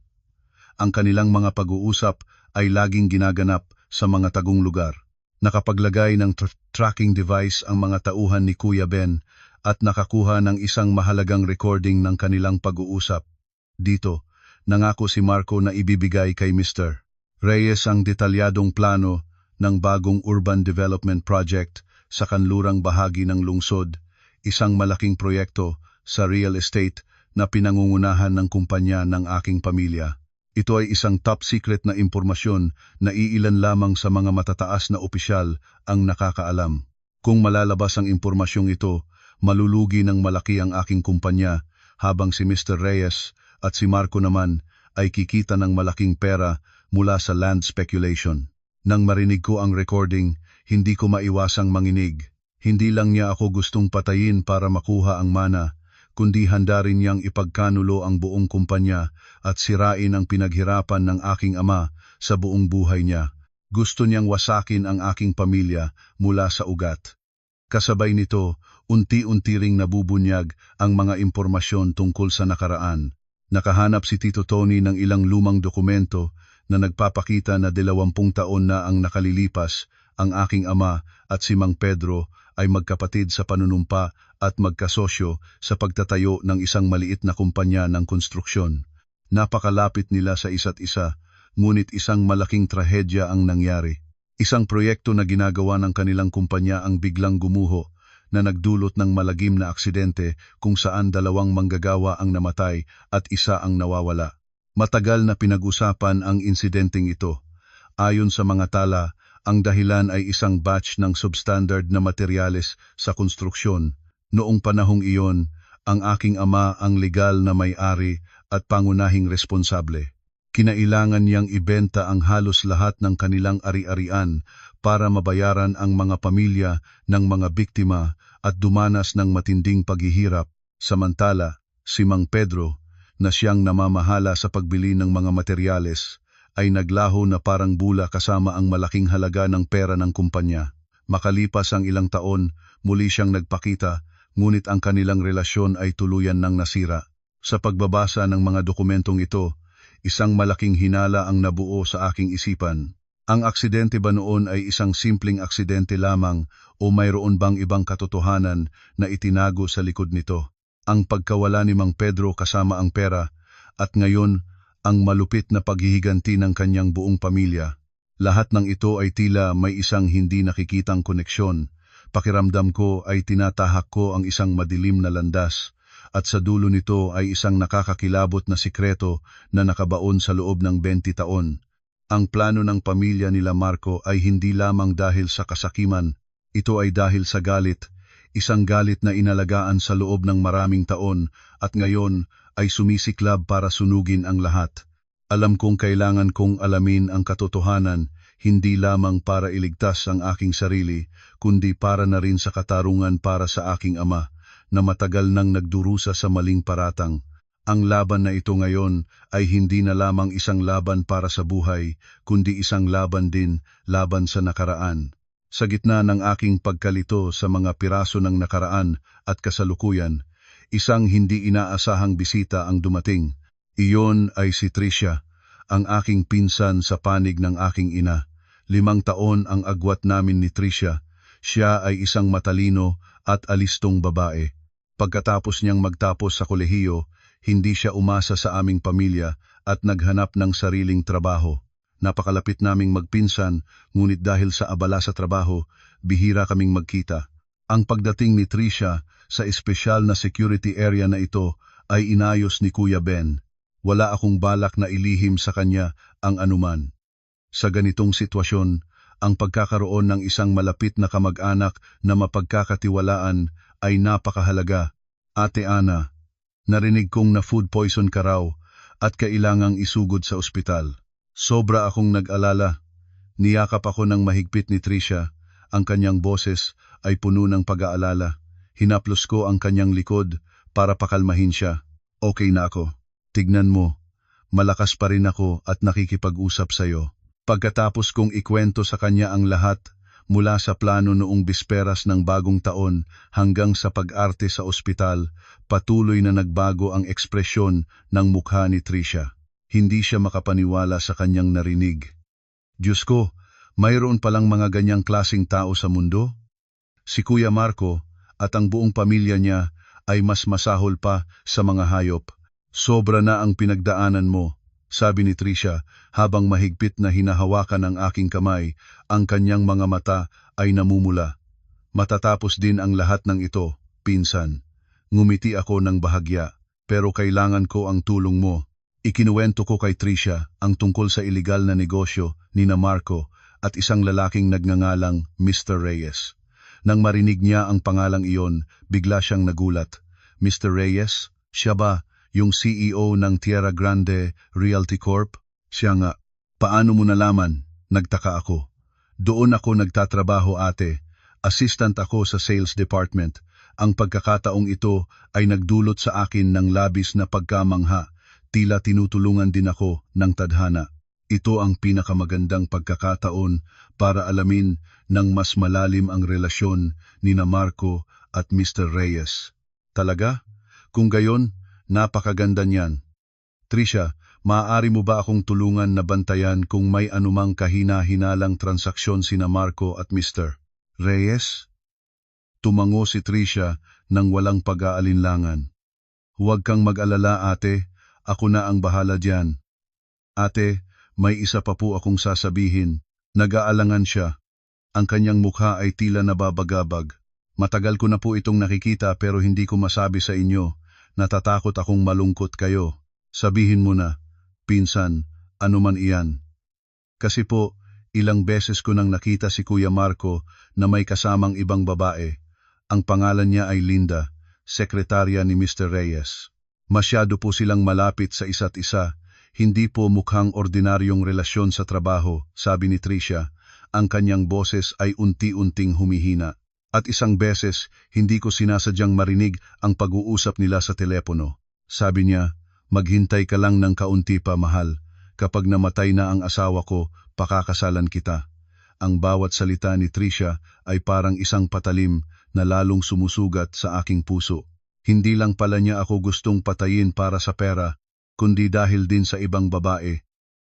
Ang kanilang mga pag-uusap ay laging ginaganap sa mga tagong lugar. Nakapaglagay ng tracking device ang mga tauhan ni Kuya Ben at nakakuha ng isang mahalagang recording ng kanilang pag-uusap. Dito, nangako si Marco na ibibigay kay Mr. Reyes ang detalyadong plano ng bagong urban development project sa kanlurang bahagi ng lungsod, isang malaking proyekto sa real estate na pinangungunahan ng kumpanya ng aking pamilya. Ito ay isang top secret na impormasyon na iilan lamang sa mga matataas na opisyal ang nakakaalam. Kung malalabas ang impormasyong ito, malulugi ng malaki ang aking kumpanya, habang si Mr. Reyes at si Marco naman ay kikita ng malaking pera mula sa land speculation. Nang marinig ko ang recording, hindi ko maiwasang manginig. Hindi lang niya ako gustong patayin para makuha ang mana, kundi handa rin niyang ipagkanulo ang buong kumpanya at sirain ang pinaghirapan ng aking ama sa buong buhay niya. Gusto niyang wasakin ang aking pamilya mula sa ugat. Kasabay nito, unti-unti ring nabubunyag ang mga impormasyon tungkol sa nakaraan. Nakahanap si Tito Tony ng ilang lumang dokumento na nagpapakita na 20 taon na ang nakalilipas, ang aking ama at si Mang Pedro ay magkapatid sa panunumpa at magkasosyo sa pagtatayo ng isang maliit na kumpanya ng konstruksyon. Napakalapit nila sa isa't isa, ngunit isang malaking trahedya ang nangyari. Isang proyekto na ginagawa ng kanilang kumpanya ang biglang gumuho na nagdulot ng malagim na aksidente kung saan 2 manggagawa ang namatay at 1 ang nawawala. Matagal na pinag-usapan ang insidenteng ito. Ayon sa mga tala, ang dahilan ay isang batch ng substandard na materyales sa konstruksyon. Noong panahong iyon, ang aking ama ang legal na may-ari at pangunahing responsable. Kinailangan niyang ibenta ang halos lahat ng kanilang ari-arian para mabayaran ang mga pamilya ng mga biktima at dumanas ng matinding paghihirap. Samantala, si Mang Pedro, na siyang namamahala sa pagbili ng mga materyales, ay naglaho na parang bula kasama ang malaking halaga ng pera ng kumpanya. Makalipas ang ilang taon, muli siyang nagpakita, ngunit ang kanilang relasyon ay tuluyan ng nasira. Sa pagbabasa ng mga dokumentong ito, isang malaking hinala ang nabuo sa aking isipan. Ang aksidente ba noon ay isang simpleng aksidente lamang o mayroon bang ibang katotohanan na itinago sa likod nito? Ang pagkawala ni Mang Pedro kasama ang pera at ngayon ang malupit na paghihiganti ng kanyang buong pamilya. Lahat ng ito ay tila may isang hindi nakikitang koneksyon. Pakiramdam ko ay tinatahak ko ang isang madilim na landas at sa dulo nito ay isang nakakakilabot na sikreto na nakabaon sa loob ng 20 taon. Ang plano ng pamilya nila Marco ay hindi lamang dahil sa kasakiman, ito ay dahil sa galit. Isang galit na inalagaan sa loob ng maraming taon at ngayon ay sumisiklab para sunugin ang lahat. Alam kong kailangan kong alamin ang katotohanan, hindi lamang para iligtas ang aking sarili, kundi para na rin sa katarungan para sa aking ama, na matagal nang nagdurusa sa maling paratang. Ang laban na ito ngayon ay hindi na lamang isang laban para sa buhay, kundi isang laban din, laban sa nakaraan. Sa gitna ng aking pagkalito sa mga piraso ng nakaraan at kasalukuyan, isang hindi inaasahang bisita ang dumating. Iyon ay si Tricia, ang aking pinsan sa panig ng aking ina. 5 taon ang agwat namin ni Tricia. Siya ay isang matalino at alistong babae. Pagkatapos niyang magtapos sa kolehiyo, hindi siya umasa sa aming pamilya at naghanap ng sariling trabaho. Napakalapit naming magpinsan, ngunit dahil sa abala sa trabaho, bihira kaming magkita. Ang pagdating ni Tricia sa espesyal na security area na ito ay inayos ni Kuya Ben. Wala akong balak na ilihim sa kanya ang anuman. Sa ganitong sitwasyon, ang pagkakaroon ng isang malapit na kamag-anak na mapagkakatiwalaan ay napakahalaga. Ate Ana, narinig kong na food poison ka raw at kailangang isugod sa ospital. Sobra akong nag-alala. Niyakap ako ng mahigpit ni Tricia. Ang kanyang boses ay puno ng pag-aalala. Hinaplos ko ang kanyang likod para pakalmahin siya. Okay na ako. Tignan mo, malakas pa rin ako at nakikipag-usap sa'yo. Pagkatapos kong ikwento sa kanya ang lahat, mula sa plano noong bisperas ng bagong taon hanggang sa pag-arte sa ospital, patuloy na nagbago ang ekspresyon ng mukha ni Tricia. Hindi siya makapaniwala sa kanyang narinig. Diyos ko, mayroon palang mga ganyang klasing tao sa mundo? Si Kuya Marco at ang buong pamilya niya ay mas masahol pa sa mga hayop. Sobra na ang pinagdaanan mo, sabi ni Tricia habang mahigpit na hinahawakan ang aking kamay. Ang kanyang mga mata ay namumula. Matatapos din ang lahat ng ito, pinsan. Ngumiti ako ng bahagya, pero kailangan ko ang tulong mo. Ikinuwento ko kay Tricia ang tungkol sa iligal na negosyo ni na Marco at isang lalaking nagngangalang Mr. Reyes. Nang marinig niya ang pangalang iyon, bigla siyang nagulat. Mr. Reyes? Siya ba yung CEO ng Tierra Grande Realty Corp? Siya nga. Paano mo nalaman? Nagtaka ako. Doon ako nagtatrabaho, ate. Assistant ako sa sales department. Ang pagkakataong ito ay nagdulot sa akin ng labis na pagkamangha. Tila tinutulungan din ako ng tadhana. Ito ang pinakamagandang pagkakataon para alamin ng mas malalim ang relasyon ni na Marco at Mr. Reyes. Talaga? Kung gayon, napakaganda niyan. Tricia, maaari mo ba akong tulungan na bantayan kung may anumang kahina-hinalang transaksyon sina Marco at Mr. Reyes? Tumango si Tricia nang walang pag-aalinlangan. Huwag kang mag-alala, ate. Ako na ang bahala diyan. Ate, may isa pa po akong sasabihin. Nag-aalangan siya. Ang kanyang mukha ay tila nababagabag. Matagal ko na po itong nakikita pero hindi ko masabi sa inyo. Natatakot akong malungkot kayo. Sabihin mo na, pinsan, ano man iyan. Kasi po, ilang beses ko nang nakita si Kuya Marco na may kasamang ibang babae. Ang pangalan niya ay Linda, sekretarya ni Mr. Reyes. Masyado po silang malapit sa isa't isa. Hindi po mukhang ordinaryong relasyon sa trabaho, sabi ni Tricia. Ang kanyang boses ay unti-unting humihina. At isang beses, hindi ko sinasadyang marinig ang pag-uusap nila sa telepono. Sabi niya, maghintay ka lang ng kaunti pa, mahal. Kapag namatay na ang asawa ko, pakakasalan kita. Ang bawat salita ni Tricia ay parang isang patalim na lalong sumusugat sa aking puso. Hindi lang pala niya ako gustong patayin para sa pera, kundi dahil din sa ibang babae.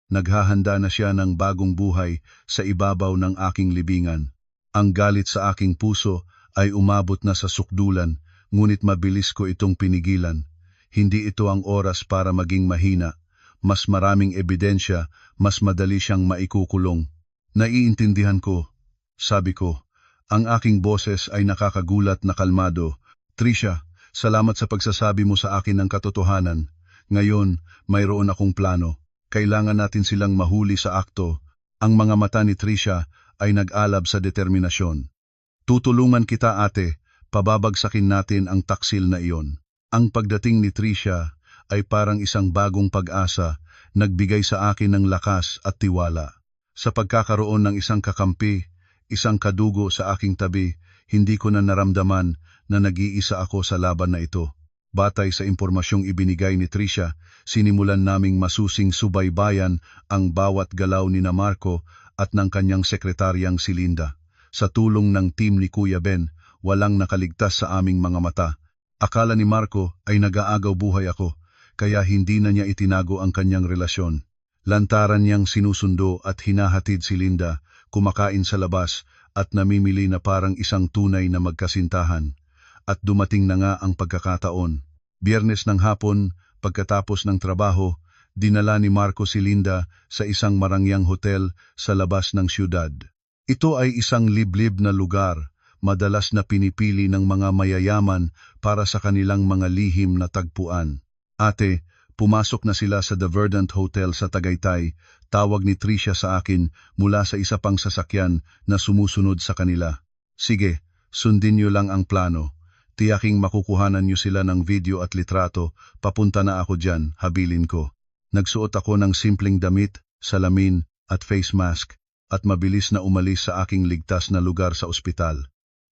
Naghahanda na siya ng bagong buhay sa ibabaw ng aking libingan. Ang galit sa aking puso ay umabot na sa sukdulan, ngunit mabilis ko itong pinigilan. Hindi ito ang oras para maging mahina. Mas maraming ebidensya, mas madali siyang maikukulong. Naiintindihan ko, sabi ko. Ang aking boses ay nakakagulat na kalmado. Tricia, salamat sa pagsasabi mo sa akin ng katotohanan. Ngayon, mayroon akong plano. Kailangan natin silang mahuli sa akto. Ang mga mata ni Tricia ay nag-alab sa determinasyon. Tutulungan kita, ate. Pababagsakin natin ang taksil na iyon. Ang pagdating ni Tricia ay parang isang bagong pag-asa, nagbigay sa akin ng lakas at tiwala. Sa pagkakaroon ng isang kakampi, isang kadugo sa aking tabi, hindi ko na naramdaman na nag-iisa ako sa laban na ito. Batay sa impormasyong ibinigay ni Tricia, sinimulan naming masusing subaybayan ang bawat galaw ni na Marco at ng kanyang sekretaryang si Linda. Sa tulong ng team ni Kuya Ben, walang nakaligtas sa aming mga mata. Akala ni Marco ay nag-aagaw buhay ako, kaya hindi na niya itinago ang kanyang relasyon. Lantaran niyang sinusundo at hinahatid si Linda, kumakain sa labas at namimili na parang isang tunay na magkasintahan. At dumating na nga ang pagkakataon. Biyernes ng hapon, pagkatapos ng trabaho, dinala ni Marco si Linda sa isang marangyang hotel sa labas ng siyudad. Ito ay isang liblib na lugar, madalas na pinipili ng mga mayayaman para sa kanilang mga lihim na tagpuan. Ate, pumasok na sila sa The Verdant Hotel sa Tagaytay, tawag ni Tricia sa akin mula sa isa pang sasakyan na sumusunod sa kanila. Sige, sundin niyo lang ang plano. Tiyaking makukuhanan niyo sila ng video at litrato, papunta na ako dyan, habilin ko. Nagsuot ako ng simpleng damit, salamin at face mask at mabilis na umalis sa aking ligtas na lugar sa ospital.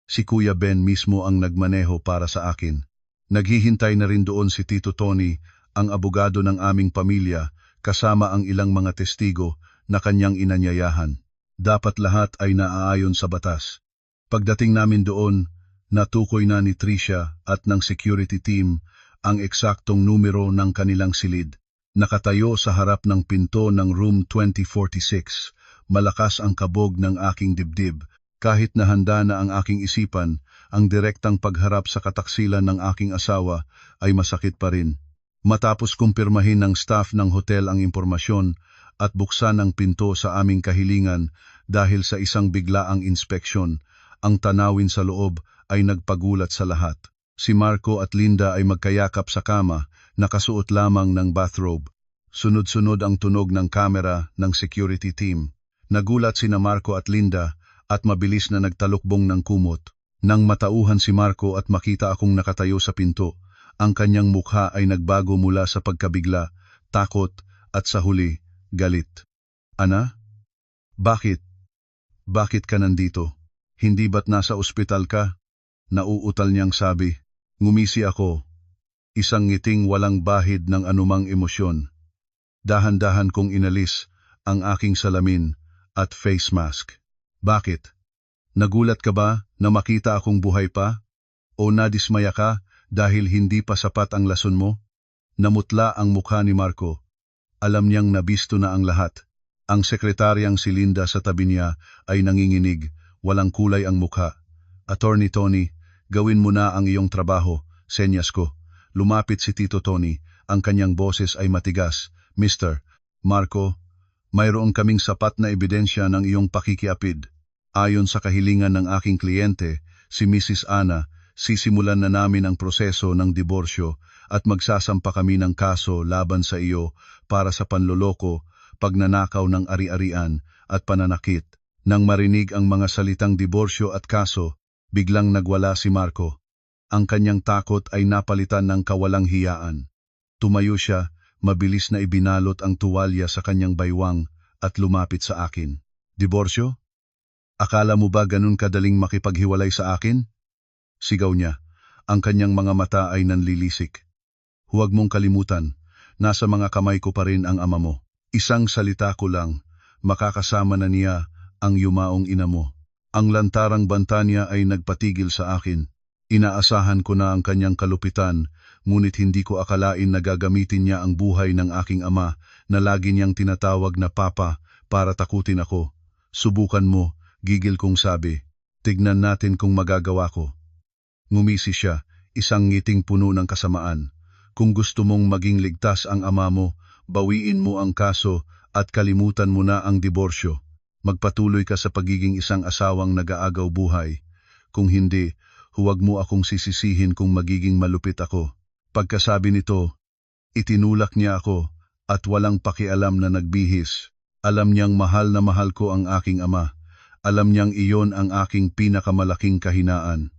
Si Kuya Ben mismo ang nagmaneho para sa akin. Naghihintay na rin doon si Tito Tony, ang abogado ng aming pamilya, kasama ang ilang mga testigo na kanyang inanyayahan. Dapat lahat ay naaayon sa batas. Pagdating namin doon, natukoy na ni Tricia at ng security team ang eksaktong numero ng kanilang silid. Nakatayo sa harap ng pinto ng room 2046, malakas ang kabog ng aking dibdib. Kahit na handa na ang aking isipan, ang direktang pagharap sa kataksilan ng aking asawa ay masakit pa rin. Matapos kumpirmahin ng staff ng hotel ang impormasyon at buksan ang pinto sa aming kahilingan dahil sa isang biglaang inspeksyon, ang tanawin sa loob ay nagpagulat sa lahat. Si Marco at Linda ay magkayakap sa kama, nakasuot lamang ng bathrobe. Sunod-sunod ang tunog ng kamera ng security team. Nagulat sina Marco at Linda at mabilis na nagtalukbong ng kumot. Nang matauhan si Marco at makita akong nakatayo sa pinto, ang kanyang mukha ay nagbago mula sa pagkabigla, takot at sa huli, galit. Ana? Bakit? Bakit ka nandito? Hindi ba't nasa ospital ka? Nauutal niyang sabi. Ngumisi ako. Isang ngiting walang bahid ng anumang emosyon. Dahan-dahan kong inalis ang aking salamin at face mask. Bakit? Nagulat ka ba na makita akong buhay pa? O nadismaya ka dahil hindi pa sapat ang lason mo? Namutla ang mukha ni Marco. Alam niyang nabisto na ang lahat. Ang sekretaryang si Linda sa tabi niya ay nanginginig, walang kulay ang mukha. Attorney Tony, gawin mo na ang iyong trabaho, senyas ko. Lumapit si Tito Tony, ang kanyang boses ay matigas. Mr. Marco, mayroon kaming sapat na ebidensya ng iyong pakikiapid. Ayon sa kahilingan ng aking kliyente, si Mrs. Ana, sisimulan na namin ang proseso ng diborsyo at magsasampa kami ng kaso laban sa iyo para sa panloloko, pagnanakaw ng ari-arian at pananakit. Nang marinig ang mga salitang diborsyo at kaso, biglang nagwala si Marco. Ang kanyang takot ay napalitan ng kawalang hiyaan. Tumayo siya, mabilis na ibinalot ang tuwalya sa kanyang baywang at lumapit sa akin. Diborsyo? Akala mo ba ganun kadaling makipaghiwalay sa akin? Sigaw niya. Ang kanyang mga mata ay nanlilisik. Huwag mong kalimutan, nasa mga kamay ko pa rin ang ama mo. Isang salita ko lang, makakasama na niya ang yumaong ina mo. Ang lantarang banta niya ay nagpatigil sa akin. Inaasahan ko na ang kanyang kalupitan, ngunit hindi ko akalain na gagamitin niya ang buhay ng aking ama na lagi niyang tinatawag na papa para takutin ako. Subukan mo, gigil kong sabi. Tignan natin kung magagawa ko. Ngumisi siya, isang ngiting puno ng kasamaan. Kung gusto mong maging ligtas ang ama mo, bawiin mo ang kaso at kalimutan mo na ang diborsyo. Magpatuloy ka sa pagiging isang asawang nag-aagaw buhay. Kung hindi, huwag mo akong sisisihin kung magiging malupit ako. Pagkasabi nito, itinulak niya ako at walang pakialam na nagbihis. Alam niyang mahal na mahal ko ang aking ama. Alam niyang iyon ang aking pinakamalaking kahinaan.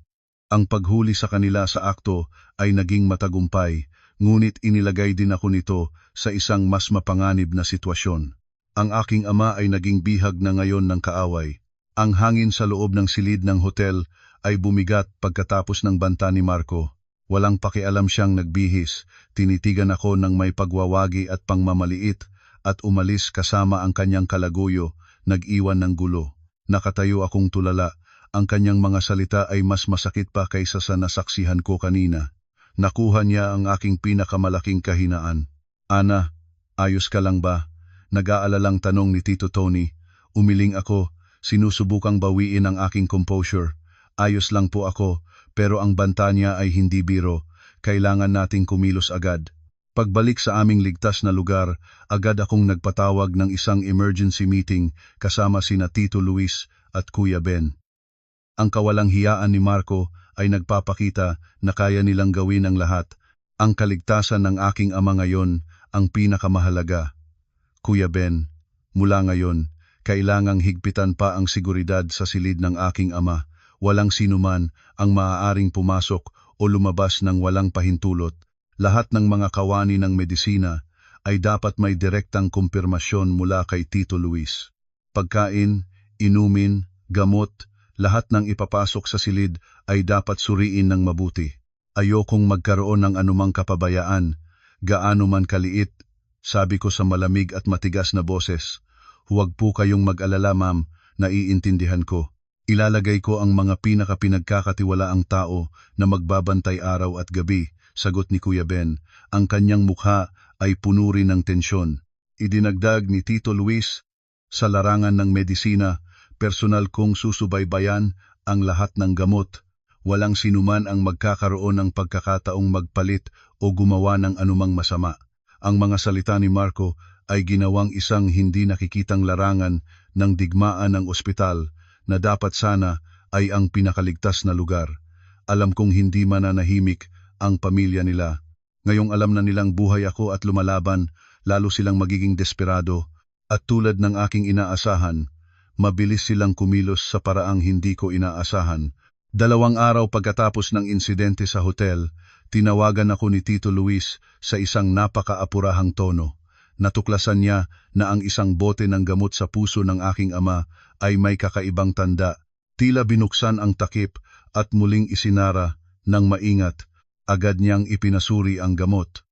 Ang paghuli sa kanila sa akto ay naging matagumpay, ngunit inilagay din ako nito sa isang mas mapanganib na sitwasyon. Ang aking ama ay naging bihag na ngayon ng kaaway. Ang hangin sa loob ng silid ng hotel ay bumigat pagkatapos ng banta ni Marco. Walang pakialam siyang nagbihis, tinitigan ako ng may pagwawagi at pangmamaliit at umalis kasama ang kanyang kalaguyo, nag-iwan ng gulo. Nakatayo akong tulala, ang kanyang mga salita ay mas masakit pa kaysa sa nasaksihan ko kanina. Nakuha niya ang aking pinakamalaking kahinaan. Ana, ayos ka lang ba? Nag-aalalang tanong ni Tito Tony. Umiling ako, sinusubukang bawiin ang aking composure. Ayos lang po ako, pero ang banta niya ay hindi biro. Kailangan nating kumilos agad. Pagbalik sa aming ligtas na lugar, agad akong nagpatawag ng isang emergency meeting kasama sina Tito Luis at Kuya Ben. Ang kawalang hiyaan ni Marco ay nagpapakita na kaya nilang gawin ang lahat. Ang kaligtasan ng aking ama ngayon ang pinakamahalaga. Kuya Ben, mula ngayon, kailangang higpitan pa ang seguridad sa silid ng aking ama. Walang sinuman ang maaaring pumasok o lumabas ng walang pahintulot. Lahat ng mga kawani ng medisina ay dapat may direktang kumpirmasyon mula kay Tito Luis. Pagkain, inumin, gamot, lahat ng ipapasok sa silid ay dapat suriin ng mabuti. Ayokong magkaroon ng anumang kapabayaan, gaano man kaliit, sabi ko sa malamig at matigas na boses. Huwag po kayong mag-alala ma'am, naiintindihan ko. Ilalagay ko ang mga pinagkakatiwalaang tao na magbabantay araw at gabi, sagot ni Kuya Ben. Ang kanyang mukha ay puno rin ng tensyon. Idinagdag ni Tito Luis, sa larangan ng medisina, personal kong susubaybayan ang lahat ng gamot. Walang sinuman ang magkakaroon ng pagkakataong magpalit o gumawa ng anumang masama. Ang mga salita ni Marco ay ginawang isang hindi nakikitang larangan ng digmaan ng ospital, na dapat sana ay ang pinakaligtas na lugar. Alam kong hindi mananahimik ang pamilya nila. Ngayong alam na nilang buhay ako at lumalaban, lalo silang magiging desperado. At tulad ng aking inaasahan, mabilis silang kumilos sa paraang hindi ko inaasahan. 2 araw pagkatapos ng insidente sa hotel, tinawagan ako ni Tito Luis sa isang napakaapurahang tono. Natuklasan niya na ang isang bote ng gamot sa puso ng aking ama ay may kakaibang tanda. Tila binuksan ang takip at muling isinara ng maingat. Agad niyang ipinasuri ang gamot.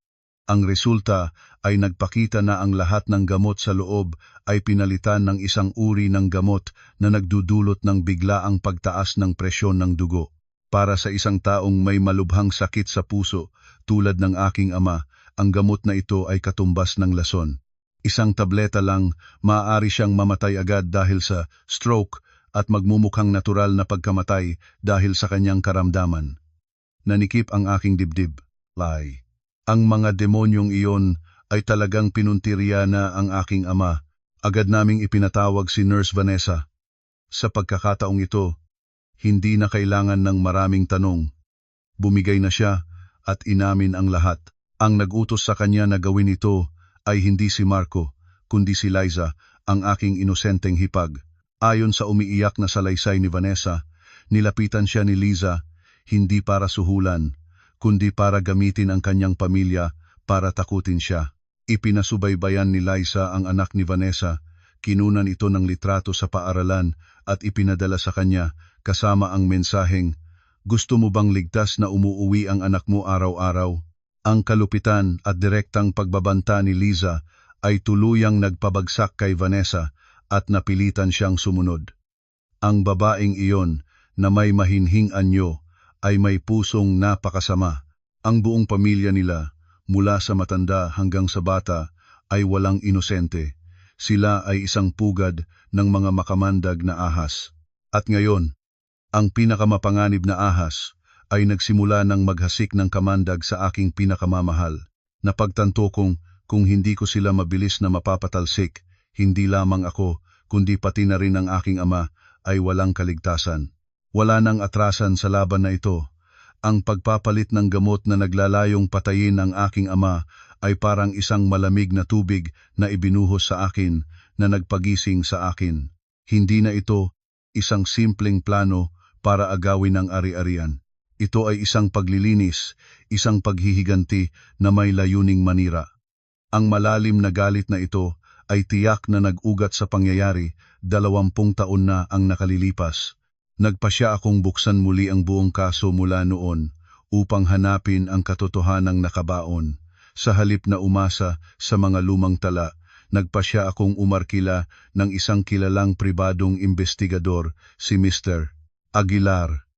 Ang resulta ay nagpakita na ang lahat ng gamot sa loob ay pinalitan ng isang uri ng gamot na nagdudulot ng biglaang pagtaas ng presyon ng dugo. Para sa isang taong may malubhang sakit sa puso tulad ng aking ama, ang gamot na ito ay katumbas ng lason. Isang tableta lang, maaari siyang mamatay agad dahil sa stroke at magmumukhang natural na pagkamatay dahil sa kanyang karamdaman. Nanikip ang aking dibdib. Lay. Ang mga demonyong iyon ay talagang pinuntirya na ang aking ama. Agad naming ipinatawag si Nurse Vanessa. Sa pagkakataong ito, hindi na kailangan ng maraming tanong. Bumigay na siya at inamin ang lahat. Ang nag-utos sa kanya na gawin ito ay hindi si Marco, kundi si Liza, ang aking inosenteng hipag. Ayon sa umiiyak na salaysay ni Vanessa, nilapitan siya ni Liza, hindi para suhulan, kundi para gamitin ang kanyang pamilya para takutin siya. Ipinasubaybayan ni Liza ang anak ni Vanessa, kinunan ito ng litrato sa paaralan at ipinadala sa kanya kasama ang mensaheng, "Gusto mo bang ligtas na umuuwi ang anak mo araw-araw?" Ang kalupitan at direktang pagbabanta ni Liza ay tuluyang nagpabagsak kay Vanessa at napilitan siyang sumunod. Ang babaeng iyon na may mahinhing anyo ay may pusong napakasama. Ang buong pamilya nila, mula sa matanda hanggang sa bata, ay walang inosente. Sila ay isang pugad ng mga makamandag na ahas. At ngayon, ang pinakamapanganib na ahas ay nagsimula ng maghasik ng kamandag sa aking pinakamamahal. Napagtanto kong kung hindi ko sila mabilis na mapapatalsik, hindi lamang ako, kundi pati na rin ang aking ama ay walang kaligtasan. Wala nang atrasan sa laban na ito. Ang pagpapalit ng gamot na naglalayong patayin ang aking ama ay parang isang malamig na tubig na ibinuhos sa akin na nagpagising sa akin. Hindi na ito isang simpleng plano para agawin ang ari-arian. Ito ay isang paglilinis, isang paghihiganti na may layuning manira. Ang malalim na galit na ito ay tiyak na nag-ugat sa pangyayari, 20 taon na ang nakalilipas. Nagpasya akong buksan muli ang buong kaso mula noon upang hanapin ang katotohanang nakabaon. Sa halip na umasa sa mga lumang tala, nagpasya akong umarkila ng isang kilalang pribadong investigador, si Mr. Aguilar.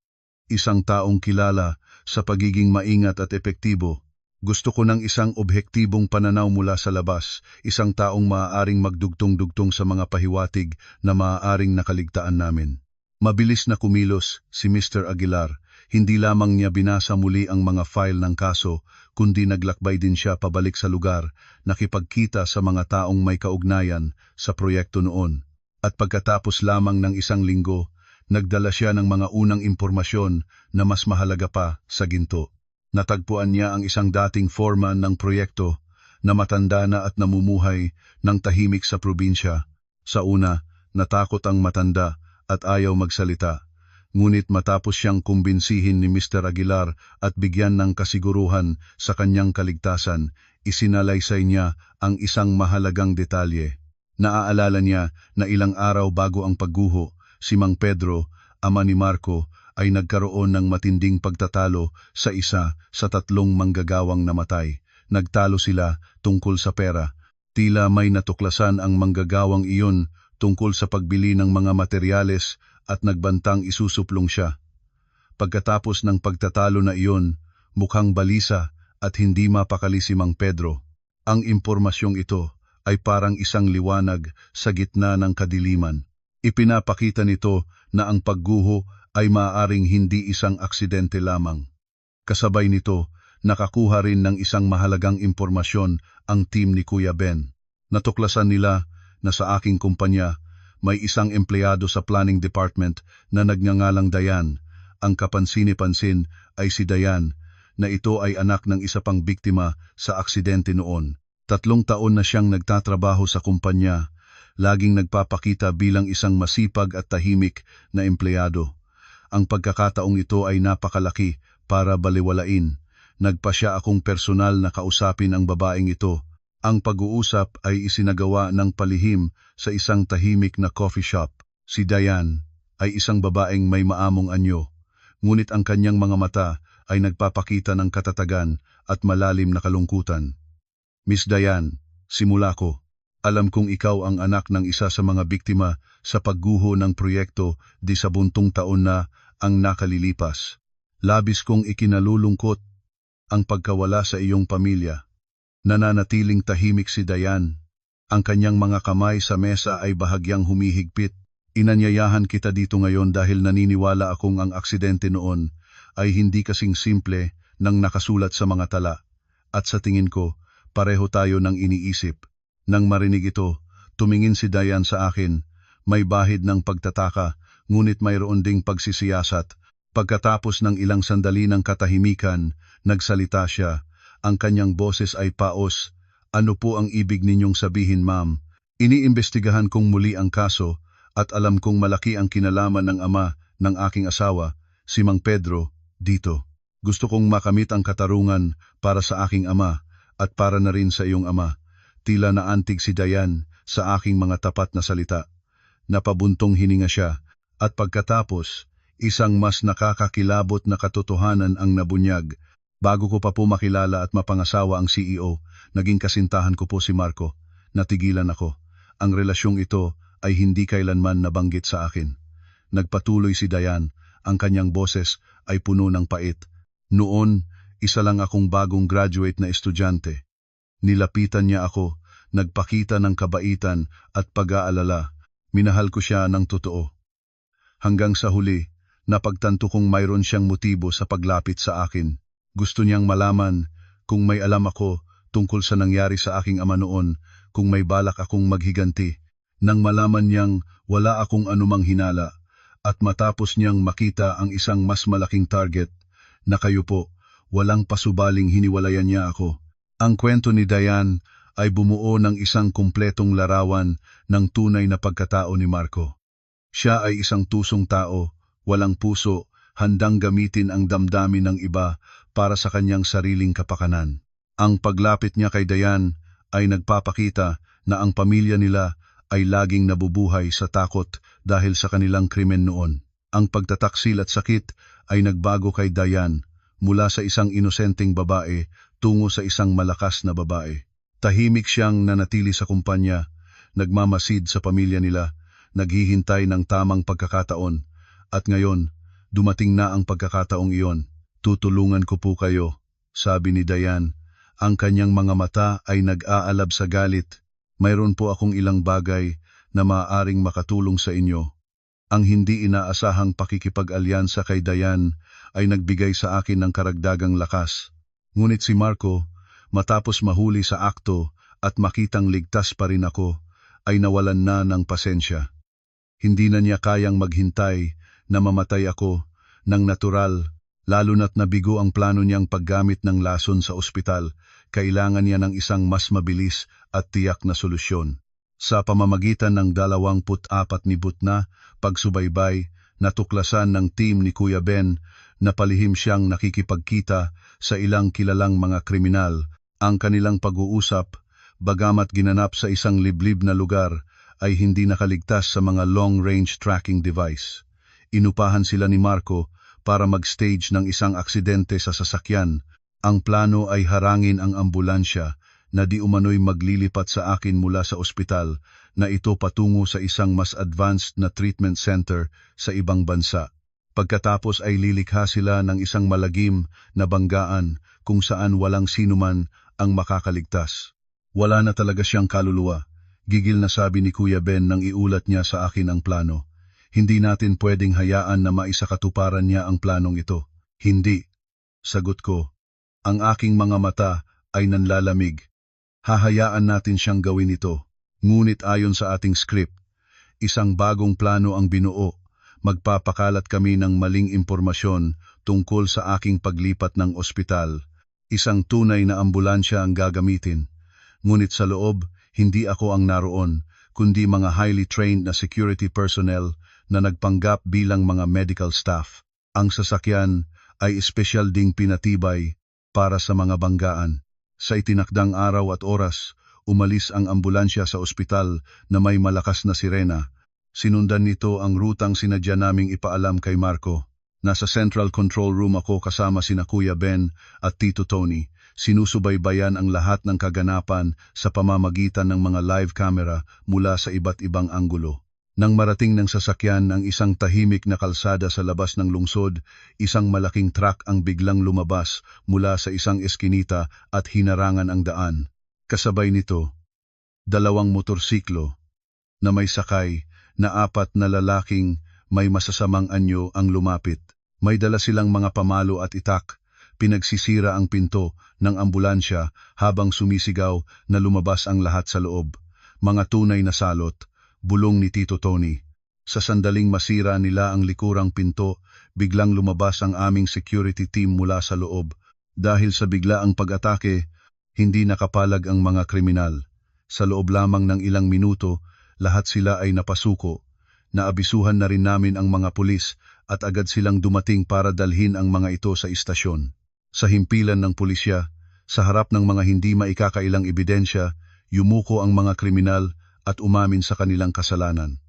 Isang taong kilala sa pagiging maingat at epektibo. Gusto ko ng isang objektibong pananaw mula sa labas, isang taong maaaring magdugtong-dugtong sa mga pahiwatig na maaaring nakaligtaan namin. Mabilis na kumilos si Mr. Aguilar. Hindi lamang niya binasa muli ang mga file ng kaso, kundi naglakbay din siya pabalik sa lugar, nakipagkita sa mga taong may kaugnayan sa proyekto noon. At pagkatapos lamang ng isang linggo, nagdala siya ng mga unang impormasyon na mas mahalaga pa sa ginto. Natagpuan niya ang isang dating foreman ng proyekto na matanda na at namumuhay ng tahimik sa probinsya. Sa una, natakot ang matanda at ayaw magsalita. Ngunit matapos siyang kumbinsihin ni Mr. Aguilar at bigyan ng kasiguruhan sa kanyang kaligtasan, isinalaysay niya ang isang mahalagang detalye. Naaalala niya na ilang araw bago ang pagguho, si Mang Pedro, ama ni Marco, ay nagkaroon ng matinding pagtatalo sa isa sa 3 manggagawang namatay. Nagtalo sila tungkol sa pera. Tila may natuklasan ang manggagawang iyon tungkol sa pagbili ng mga materyales at nagbantang isusuplong siya. Pagkatapos ng pagtatalo na iyon, mukhang balisa at hindi mapakali si Mang Pedro. Ang impormasyong ito ay parang isang liwanag sa gitna ng kadiliman. Ipinapakita nito na ang pagguho ay maaaring hindi isang aksidente lamang. Kasabay nito, nakakuha rin ng isang mahalagang impormasyon ang team ni Kuya Ben. Natuklasan nila na sa aking kumpanya, may isang empleyado sa planning department na nagngangalang Dayan. Ang kapansin-pansin ay si Dayan, na ito ay anak ng isa pang biktima sa aksidente noon. 3 taon na siyang nagtatrabaho sa kumpanya, laging nagpapakita bilang isang masipag at tahimik na empleyado. Ang pagkakataong ito ay napakalaki para baliwalain. Nagpasya akong personal na kausapin ang babaeng ito. Ang pag-uusap ay isinagawa ng palihim sa isang tahimik na coffee shop. Si Dayan ay isang babaeng may maamong anyo, ngunit ang kanyang mga mata ay nagpapakita ng katatagan at malalim na kalungkutan. Miss Dayan, simula ko, alam kong ikaw ang anak ng isa sa mga biktima sa pagguho ng proyekto di sa buntong taon na ang nakalilipas. Labis kong ikinalulungkot ang pagkawala sa iyong pamilya. Nananatiling tahimik si Dayan. Ang kanyang mga kamay sa mesa ay bahagyang humihigpit. Inanyayahan kita dito ngayon dahil naniniwala akong ang aksidente noon ay hindi kasing simple ng nakasulat sa mga tala. At sa tingin ko, pareho tayo ng iniisip. Nang marinig ito, tumingin si Dayan sa akin. May bahid ng pagtataka, ngunit mayroon ding pagsisiyasat. Pagkatapos ng ilang sandali ng katahimikan, nagsalita siya. Ang kanyang boses ay paos. Ano po ang ibig ninyong sabihin, ma'am? Iniimbestigahan kong muli ang kaso at alam kong malaki ang kinalaman ng ama ng aking asawa, si Mang Pedro, dito. Gusto kong makamit ang katarungan para sa aking ama at para na rin sa iyong ama. Tila naantig si Dayan sa aking mga tapat na salita. Napabuntong hininga siya at pagkatapos, isang mas nakakakilabot na katotohanan ang nabunyag. Bago ko pa po makilala at mapangasawa ang CEO, naging kasintahan ko po si Marco. Natigilan ako. Ang relasyong ito ay hindi kailanman nabanggit sa akin. Nagpatuloy si Dayan, ang kanyang boses ay puno ng pait. Noon, isa lang akong bagong graduate na estudyante. Nilapitan niya ako, nagpakita ng kabaitan at pag-aalala. Minahal ko siya ng totoo. Hanggang sa huli, napagtanto kong mayroon siyang motibo sa paglapit sa akin. Gusto niyang malaman kung may alam ako tungkol sa nangyari sa aking ama noon, kung may balak akong maghiganti. Nang malaman niyang wala akong anumang hinala, at matapos niyang makita ang isang mas malaking target, na kayo po, walang pasubaling hiniwalayan niya ako. Ang kwento ni Dayan ay bumuo ng isang kumpletong larawan ng tunay na pagkatao ni Marco. Siya ay isang tusong tao, walang puso, handang gamitin ang damdamin ng iba para sa kanyang sariling kapakanan. Ang paglapit niya kay Dayan ay nagpapakita na ang pamilya nila ay laging nabubuhay sa takot dahil sa kanilang krimen noon. Ang pagtataksil at sakit ay nagbago kay Dayan mula sa isang inosenteng babae tungo sa isang malakas na babae. Tahimik siyang nanatili sa kumpanya, nagmamasid sa pamilya nila, naghihintay ng tamang pagkakataon, at ngayon, dumating na ang pagkakataong iyon. Tutulungan ko po kayo, sabi ni Diane. Ang kanyang mga mata ay nag-aalab sa galit. Mayroon po akong ilang bagay na maaaring makatulong sa inyo. Ang hindi inaasahang pakikipag-alyansa kay Diane ay nagbigay sa akin ng karagdagang lakas. Ngunit si Marco, matapos mahuli sa akto at makitang ligtas pa rin ako, ay nawalan na ng pasensya. Hindi na niya kayang maghintay na mamatay ako ng natural, lalo na't nabigo ang plano niyang paggamit ng lason sa ospital. Kailangan niya ng isang mas mabilis at tiyak na solusyon. Sa pamamagitan ng 24 na pagsubaybay, natuklasan ng team ni Kuya Ben na palihim siyang nakikipagkita sa ilang kilalang mga kriminal. Ang kanilang pag-uusap, bagamat ginanap sa isang liblib na lugar, ay hindi nakaligtas sa mga long-range tracking device. Inupahan sila ni Marco para mag-stage ng isang aksidente sa sasakyan. Ang plano ay harangin ang ambulansya na di umano'y maglilipat sa akin mula sa ospital na ito patungo sa isang mas advanced na treatment center sa ibang bansa. Pagkatapos ay lilikha sila ng isang malagim na banggaan kung saan walang sinuman ang makakaligtas. Wala na talaga siyang kaluluwa. Gigil na sabi ni Kuya Ben nang iulat niya sa akin ang plano. Hindi natin pwedeng hayaan na maisakatuparan niya ang planong ito. Hindi. Sagot ko. Ang aking mga mata ay nanlalamig. Hahayaan natin siyang gawin ito. Ngunit ayon sa ating script, isang bagong plano ang binuo. Magpapakalat kami ng maling impormasyon tungkol sa aking paglipat ng ospital. Isang tunay na ambulansya ang gagamitin. Ngunit sa loob, hindi ako ang naroon, kundi mga highly trained na security personnel na nagpanggap bilang mga medical staff. Ang sasakyan ay espesyal ding pinatibay para sa mga banggaan. Sa itinakdang araw at oras, umalis ang ambulansya sa ospital na may malakas na sirena. Sinundan nito ang rutang sinadya naming ipaalam kay Marco. Nasa Central Control Room ako kasama sina Kuya Ben at Tito Tony. Sinusubaybayan ang lahat ng kaganapan sa pamamagitan ng mga live camera mula sa iba't ibang anggulo. Nang marating ng sasakyan ang isang tahimik na kalsada sa labas ng lungsod, isang malaking truck ang biglang lumabas mula sa isang eskinita at hinarangan ang daan. Kasabay nito, 2 motorsiklo na may sakay na 4 na lalaking may masasamang anyo ang lumapit. May dala silang mga pamalo at itak. Pinagsisira ang pinto ng ambulansya habang sumisigaw na lumabas ang lahat sa loob. Mga tunay na salot. Bulong ni Tito Tony. Sa sandaling masira nila ang likurang pinto, biglang lumabas ang aming security team mula sa loob. Dahil sa biglaang pag-atake, hindi nakapalag ang mga kriminal. Sa loob lamang ng ilang minuto, lahat sila ay napasuko. Naabisuhan na rin namin ang mga pulis at agad silang dumating para dalhin ang mga ito sa istasyon. Sa himpilan ng pulisya, sa harap ng mga hindi maikakailang ebidensya, yumuko ang mga kriminal at umamin sa kanilang kasalanan.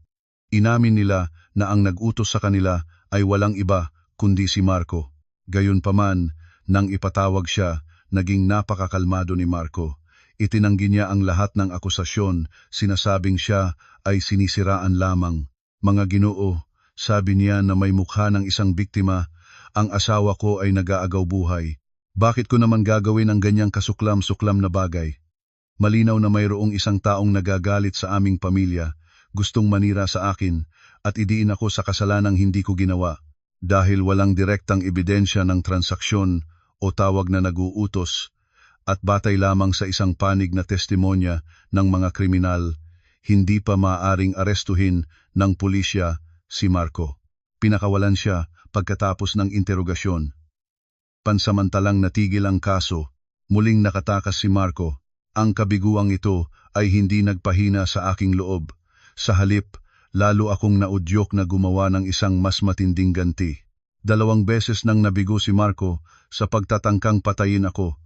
Inamin nila na ang nag-utos sa kanila ay walang iba kundi si Marco. Gayunpaman, nang ipatawag siya, naging napakakalmado ni Marco. Itinanggi niya ang lahat ng akusasyon, sinasabing siya ay sinisiraan lamang. Mga Ginoo, sabi niya na may mukha ng isang biktima, ang asawa ko ay nag-aagaw buhay. Bakit ko naman gagawin ang ganyang kasuklam-suklam na bagay? Malinaw na mayroong isang taong nagagalit sa aming pamilya, gustong manira sa akin, at idiin ako sa kasalanang hindi ko ginawa. Dahil walang direktang ebidensya ng transaksyon o tawag na nag-uutos, at batay lamang sa isang panig na testimonya ng mga kriminal, hindi pa maaaring arestuhin ng pulisya si Marco. Pinakawalan siya pagkatapos ng interogasyon. Pansamantalang natigil ang kaso, muling nakatakas si Marco. Ang kabiguang ito ay hindi nagpahina sa aking loob. Sa halip, lalo akong naudyok na gumawa ng isang mas matinding ganti. 2 beses nang nabigo si Marco sa pagtatangkang patayin ako.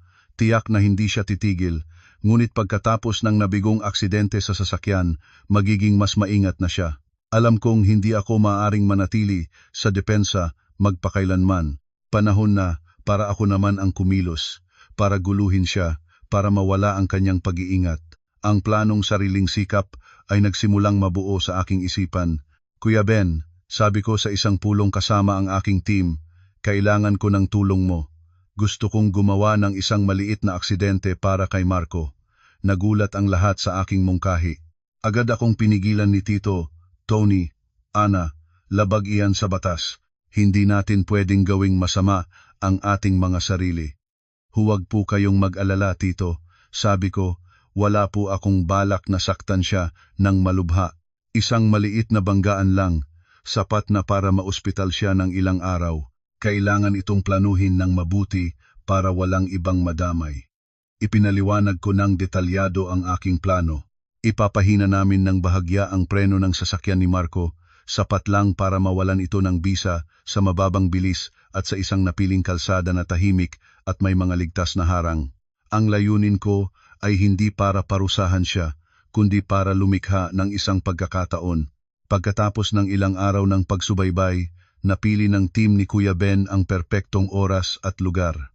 Tiyak na hindi siya titigil, ngunit pagkatapos ng nabigong aksidente sa sasakyan, magiging mas maingat na siya. Alam kong hindi ako maaaring manatili sa depensa magpakailanman. Panahon na para ako naman ang kumilos, para guluhin siya, para mawala ang kanyang pag-iingat. Ang planong sariling sikap ay nagsimulang mabuo sa aking isipan. Kuya Ben, sabi ko sa isang pulong kasama ang aking team, kailangan ko ng tulong mo. Gusto kong gumawa ng isang maliit na aksidente para kay Marco. Nagulat ang lahat sa aking mungkahi. Agad akong pinigilan ni Tito, Tony, Ana, labag iyan sa batas. Hindi natin pwedeng gawing masama ang ating mga sarili. Huwag po kayong mag-alala, Tito. Sabi ko, wala po akong balak na saktan siya ng malubha. Isang maliit na banggaan lang, sapat na para maospital siya ng ilang araw. Kailangan itong planuhin ng mabuti para walang ibang madamay. Ipinaliwanag ko ng detalyado ang aking plano. Ipapahina namin ng bahagya ang preno ng sasakyan ni Marco, sapat lang para mawalan ito ng bisa sa mababang bilis at sa isang napiling kalsada na tahimik at may mga ligtas na harang. Ang layunin ko ay hindi para parusahan siya, kundi para lumikha ng isang pagkakataon. Pagkatapos ng ilang araw ng pagsubaybay, napili ng team ni Kuya Ben ang perpektong oras at lugar.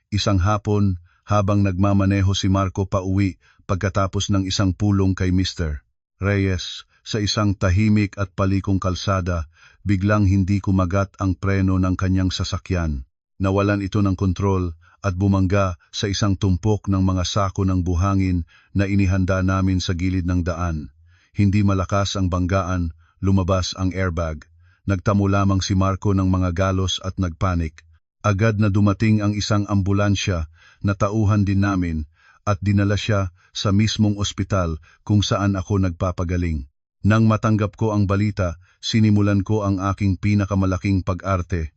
Isang hapon, habang nagmamaneho si Marco pauwi pagkatapos ng isang pulong kay Mr. Reyes, sa isang tahimik at palikong kalsada, biglang hindi kumagat ang preno ng kanyang sasakyan. Nawalan ito ng kontrol at bumangga sa isang tumpok ng mga sako ng buhangin na inihanda namin sa gilid ng daan. Hindi malakas ang banggaan, lumabas ang airbag. Nagtamo lamang si Marco ng mga galos at nagpanik. Agad na dumating ang isang ambulansya na tauhan din namin at dinala siya sa mismong ospital kung saan ako nagpapagaling. Nang matanggap ko ang balita, sinimulan ko ang aking pinakamalaking pag-arte.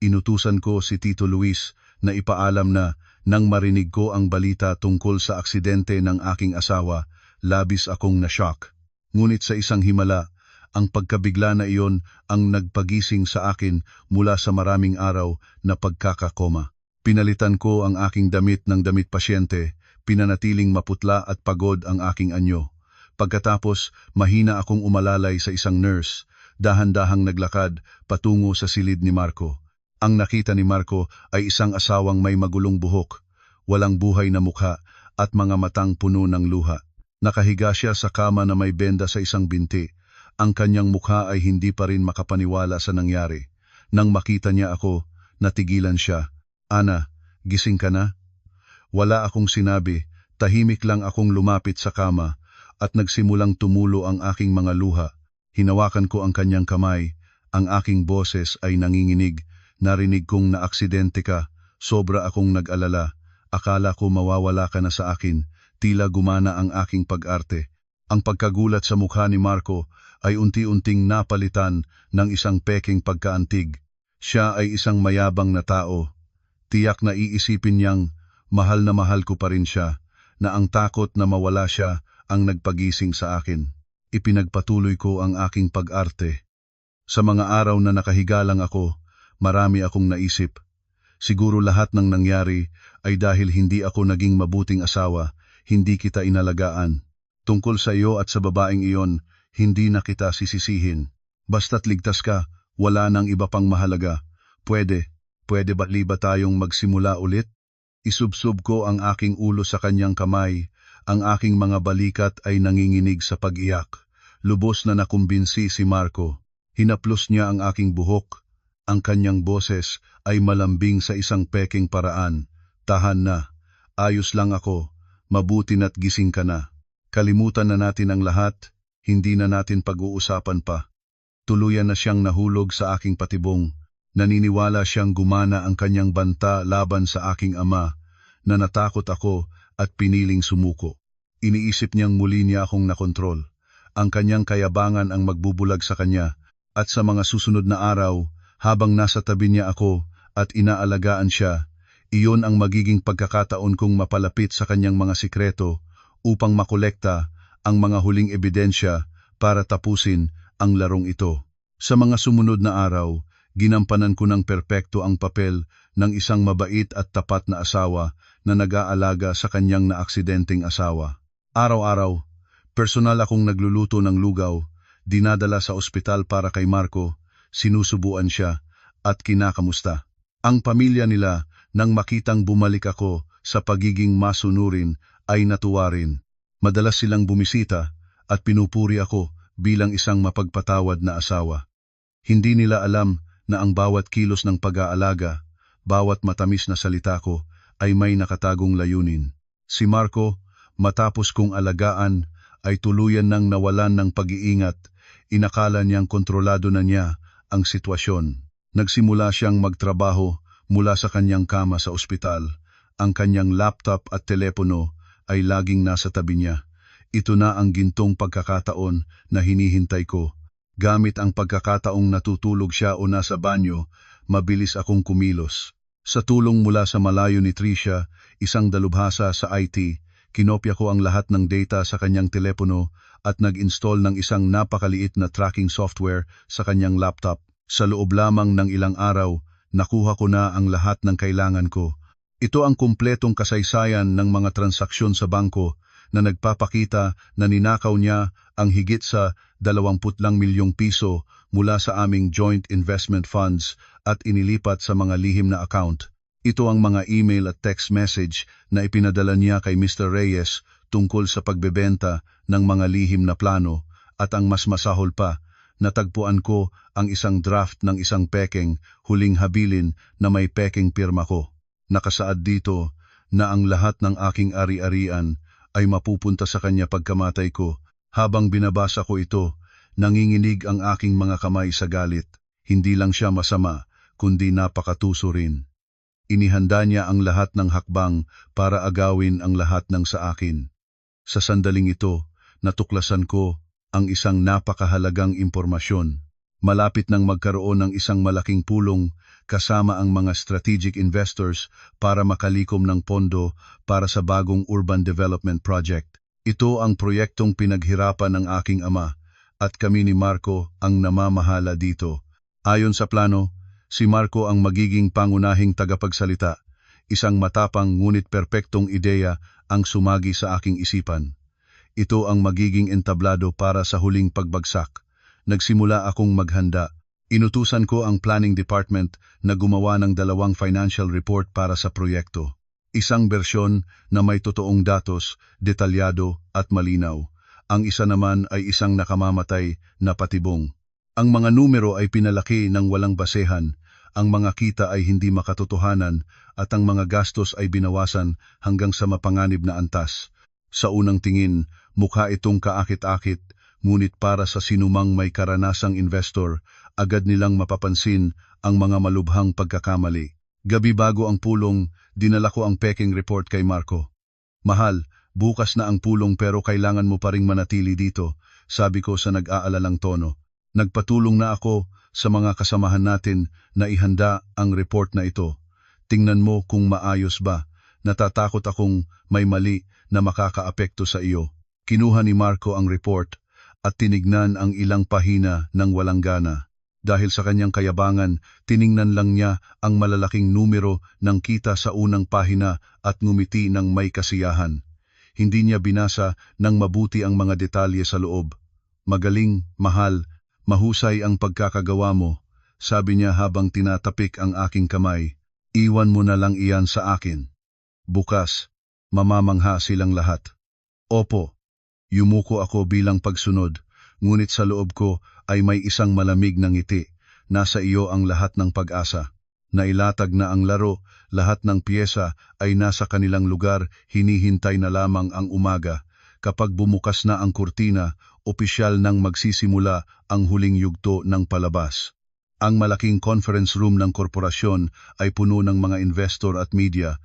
Inutusan ko si Tito Luis na ipaalam na nang marinig ko ang balita tungkol sa aksidente ng aking asawa, labis akong na-shock. Ngunit sa isang himala, ang pagkabigla na iyon ang nagpagising sa akin mula sa maraming araw na pagkakakoma. Pinalitan ko ang aking damit ng damit pasyente, pinanatiling maputla at pagod ang aking anyo. Pagkatapos, mahina akong umalalay sa isang nurse, dahan-dahang naglakad patungo sa silid ni Marco. Ang nakita ni Marco ay isang asawang may magulong buhok, walang buhay na mukha at mga matang puno ng luha. Nakahiga siya sa kama na may benda sa isang binti. Ang kanyang mukha ay hindi pa rin makapaniwala sa nangyari. Nang makita niya ako, natigilan siya. Ana, gising ka na? Wala akong sinabi, tahimik lang akong lumapit sa kama at nagsimulang tumulo ang aking mga luha. Hinawakan ko ang kanyang kamay, ang aking boses ay nanginginig. Narinig kong naaksidente ka, sobra akong nag-alala. Akala ko mawawala ka na sa akin, tila gumana ang aking pag-arte. Ang pagkagulat sa mukha ni Marco ay unti-unting napalitan ng isang peking pagkaantig. Siya ay isang mayabang na tao. Tiyak na iisipin niyang mahal na mahal ko pa rin siya, na ang takot na mawala siya ang nagpagising sa akin. Ipinagpatuloy ko ang aking pag-arte. Sa mga araw na nakahiga lang ako, marami akong naisip. Siguro lahat ng nangyari ay dahil hindi ako naging mabuting asawa, hindi kita inalagaan. Tungkol sa iyo at sa babaeng iyon, hindi na kita sisisihin. Basta't ligtas ka, wala nang iba pang mahalaga. Pwede ba tayong magsimula ulit? Isubsob ko ang aking ulo sa kanyang kamay, ang aking mga balikat ay nanginginig sa pag-iyak. Lubos na nakumbinsi si Marco. Hinaplos niya ang aking buhok. Ang kanyang boses ay malambing sa isang peking paraan. Tahan na, ayos lang ako, mabuti na't gising ka na. Kalimutan na natin ang lahat, hindi na natin pag-uusapan pa. Tuluyan na siyang nahulog sa aking patibong. Naniniwala siyang gumana ang kanyang banta laban sa aking ama, na natakot ako at piniling sumuko. Iniisip niyang muli niya akong nakontrol. Ang kanyang kayabangan ang magbubulag sa kanya, at sa mga susunod na araw, habang nasa tabi niya ako at inaalagaan siya, iyon ang magiging pagkakataon kong mapalapit sa kanyang mga sikreto upang makolekta ang mga huling ebidensya para tapusin ang larong ito. Sa mga sumunod na araw, ginampanan ko ng perpekto ang papel ng isang mabait at tapat na asawa na nag-aalaga sa kanyang naaksidenteng asawa. Araw-araw, personal akong nagluluto ng lugaw, dinadala sa ospital para kay Marco, sinusubuan siya at kinakamusta. Ang pamilya nila Nang makitang bumalik ako sa pagiging masunurin ay natuwa rin. Madalas silang bumisita at pinupuri ako bilang isang mapagpatawad na asawa. Hindi nila alam na ang bawat kilos ng pag-aalaga, bawat matamis na salita ko ay may nakatagong layunin. Si Marco, matapos kong alagaan, ay tuluyan nang nawalan ng pag-iingat. Inakala niyang kontrolado na niya ang sitwasyon. Nagsimula siyang magtrabaho mula sa kanyang kama sa ospital. Ang kanyang laptop at telepono ay laging nasa tabi niya. Ito na ang gintong pagkakataon na hinihintay ko. Gamit ang pagkakataong natutulog siya o nasa banyo, mabilis akong kumilos. Sa tulong mula sa malayo ni Tricia, isang dalubhasa sa IT, kinopya ko ang lahat ng data sa kanyang telepono at nag-install ng isang napakaliit na tracking software sa kanyang laptop. Sa loob lamang ng ilang araw, nakuha ko na ang lahat ng kailangan ko. Ito ang kumpletong kasaysayan ng mga transaksyon sa bangko na nagpapakita na ninakaw niya ang higit sa 20 milyong piso mula sa aming joint investment funds at inilipat sa mga lihim na account. Ito ang mga email at text message na ipinadala niya kay Mr. Reyes tungkol sa pagbebenta ng mga lihim na plano at ang mas masahol pa, natagpuan ko ang isang draft ng isang pekeng huling habilin na may pekeng pirma ko. Nakasaad dito na ang lahat ng aking ari-arian ay mapupunta sa kanya pagkamatay ko. Habang binabasa ko ito, nanginginig ang aking mga kamay sa galit. Hindi lang siya masama, kundi napakatuso rin. Inihanda niya ang lahat ng hakbang para agawin ang lahat ng sa akin. Sa sandaling ito, natuklasan ko ang isang napakahalagang impormasyon. Malapit nang magkaroon ng isang malaking pulong kasama ang mga strategic investors para makalikom ng pondo para sa bagong urban development project. Ito ang proyektong pinaghirapan ng aking ama at kami ni Marco ang namamahala dito. Ayon sa plano, si Marco ang magiging pangunahing tagapagsalita. Isang matapang ngunit perpektong ideya ang sumagi sa aking isipan. Ito ang magiging entablado para sa huling pagbagsak. Nagsimula akong maghanda. Inutusan ko ang planning department na gumawa ng 2 financial report para sa proyekto. Isang bersyon na may totoong datos, detalyado at malinaw. Ang isa naman ay isang nakamamatay na patibong. Ang mga numero ay pinalaki ng walang basehan, ang mga kita ay hindi makatotohanan at ang mga gastos ay binawasan hanggang sa mapanganib na antas. Sa unang tingin, mukha itong kaakit-akit, ngunit para sa sinumang may karanasang investor, agad nilang mapapansin ang mga malubhang pagkakamali. Gabi bago ang pulong, dinala ko ang pekeng report kay Marco. Mahal, bukas na ang pulong pero kailangan mo pa ring manatili dito, sabi ko sa nag-aalalang tono. Nagpatulong na ako sa mga kasamahan natin na ihanda ang report na ito. Tingnan mo kung maayos ba. Natatakot akong may mali na makakaapekto sa iyo. Kinuha ni Marco ang report at tinignan ang ilang pahina ng walang gana. Dahil sa kanyang kayabangan, tiningnan lang niya ang malalaking numero ng kita sa unang pahina at ngumiti ng may kasiyahan. Hindi niya binasa ng mabuti ang mga detalye sa loob. Magaling, mahal, mahusay ang pagkakagawa mo, sabi niya habang tinatapik ang aking kamay. Iwan mo na lang iyan sa akin. Bukas, mamamangha silang lahat. Opo, yumuko ako bilang pagsunod, ngunit sa loob ko ay may isang malamig na ngiti. Nasa iyo ang lahat ng pag-asa. Nailatag na ang laro, lahat ng piyesa ay nasa kanilang lugar, hinihintay na lamang ang umaga. Kapag bumukas na ang kurtina, opisyal nang magsisimula ang huling yugto ng palabas. Ang malaking conference room ng korporasyon ay puno ng mga investor at media.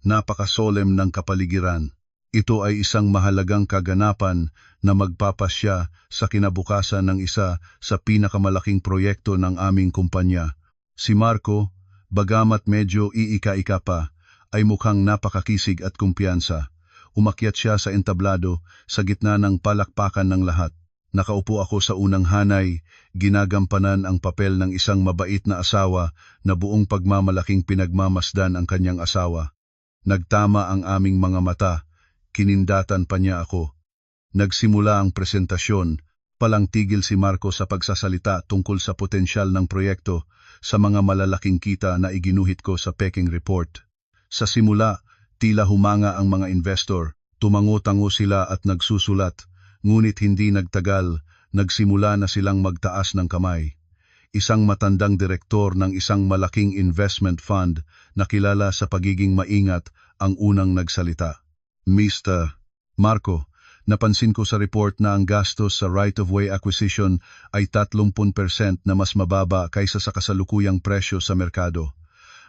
Napakasolem ng kapaligiran. Ito ay isang mahalagang kaganapan na magpapasya sa kinabukasan ng isa sa pinakamalaking proyekto ng aming kumpanya. Si Marco, bagamat medyo iika-ika pa, ay mukhang napakakisig at kumpiyansa. Umakyat siya sa entablado sa gitna ng palakpakan ng lahat. Nakaupo ako sa unang hanay, ginagampanan ang papel ng isang mabait na asawa na buong pagmamalaking pinagmamasdan ang kanyang asawa. Nagtama ang aming mga mata. Kinindatan pa niya ako. Nagsimula ang presentasyon, palang tigil si Marco sa pagsasalita tungkol sa potensyal ng proyekto sa mga malalaking kita na iginuhit ko sa pekeng report. Sa simula, tila humanga ang mga investor, tumango-tango sila at nagsusulat, ngunit hindi nagtagal, nagsimula na silang magtaas ng kamay. Isang matandang direktor ng isang malaking investment fund na kilala sa pagiging maingat ang unang nagsalita. Mr. Marco, napansin ko sa report na ang gastos sa right-of-way acquisition ay 30% na mas mababa kaysa sa kasalukuyang presyo sa merkado.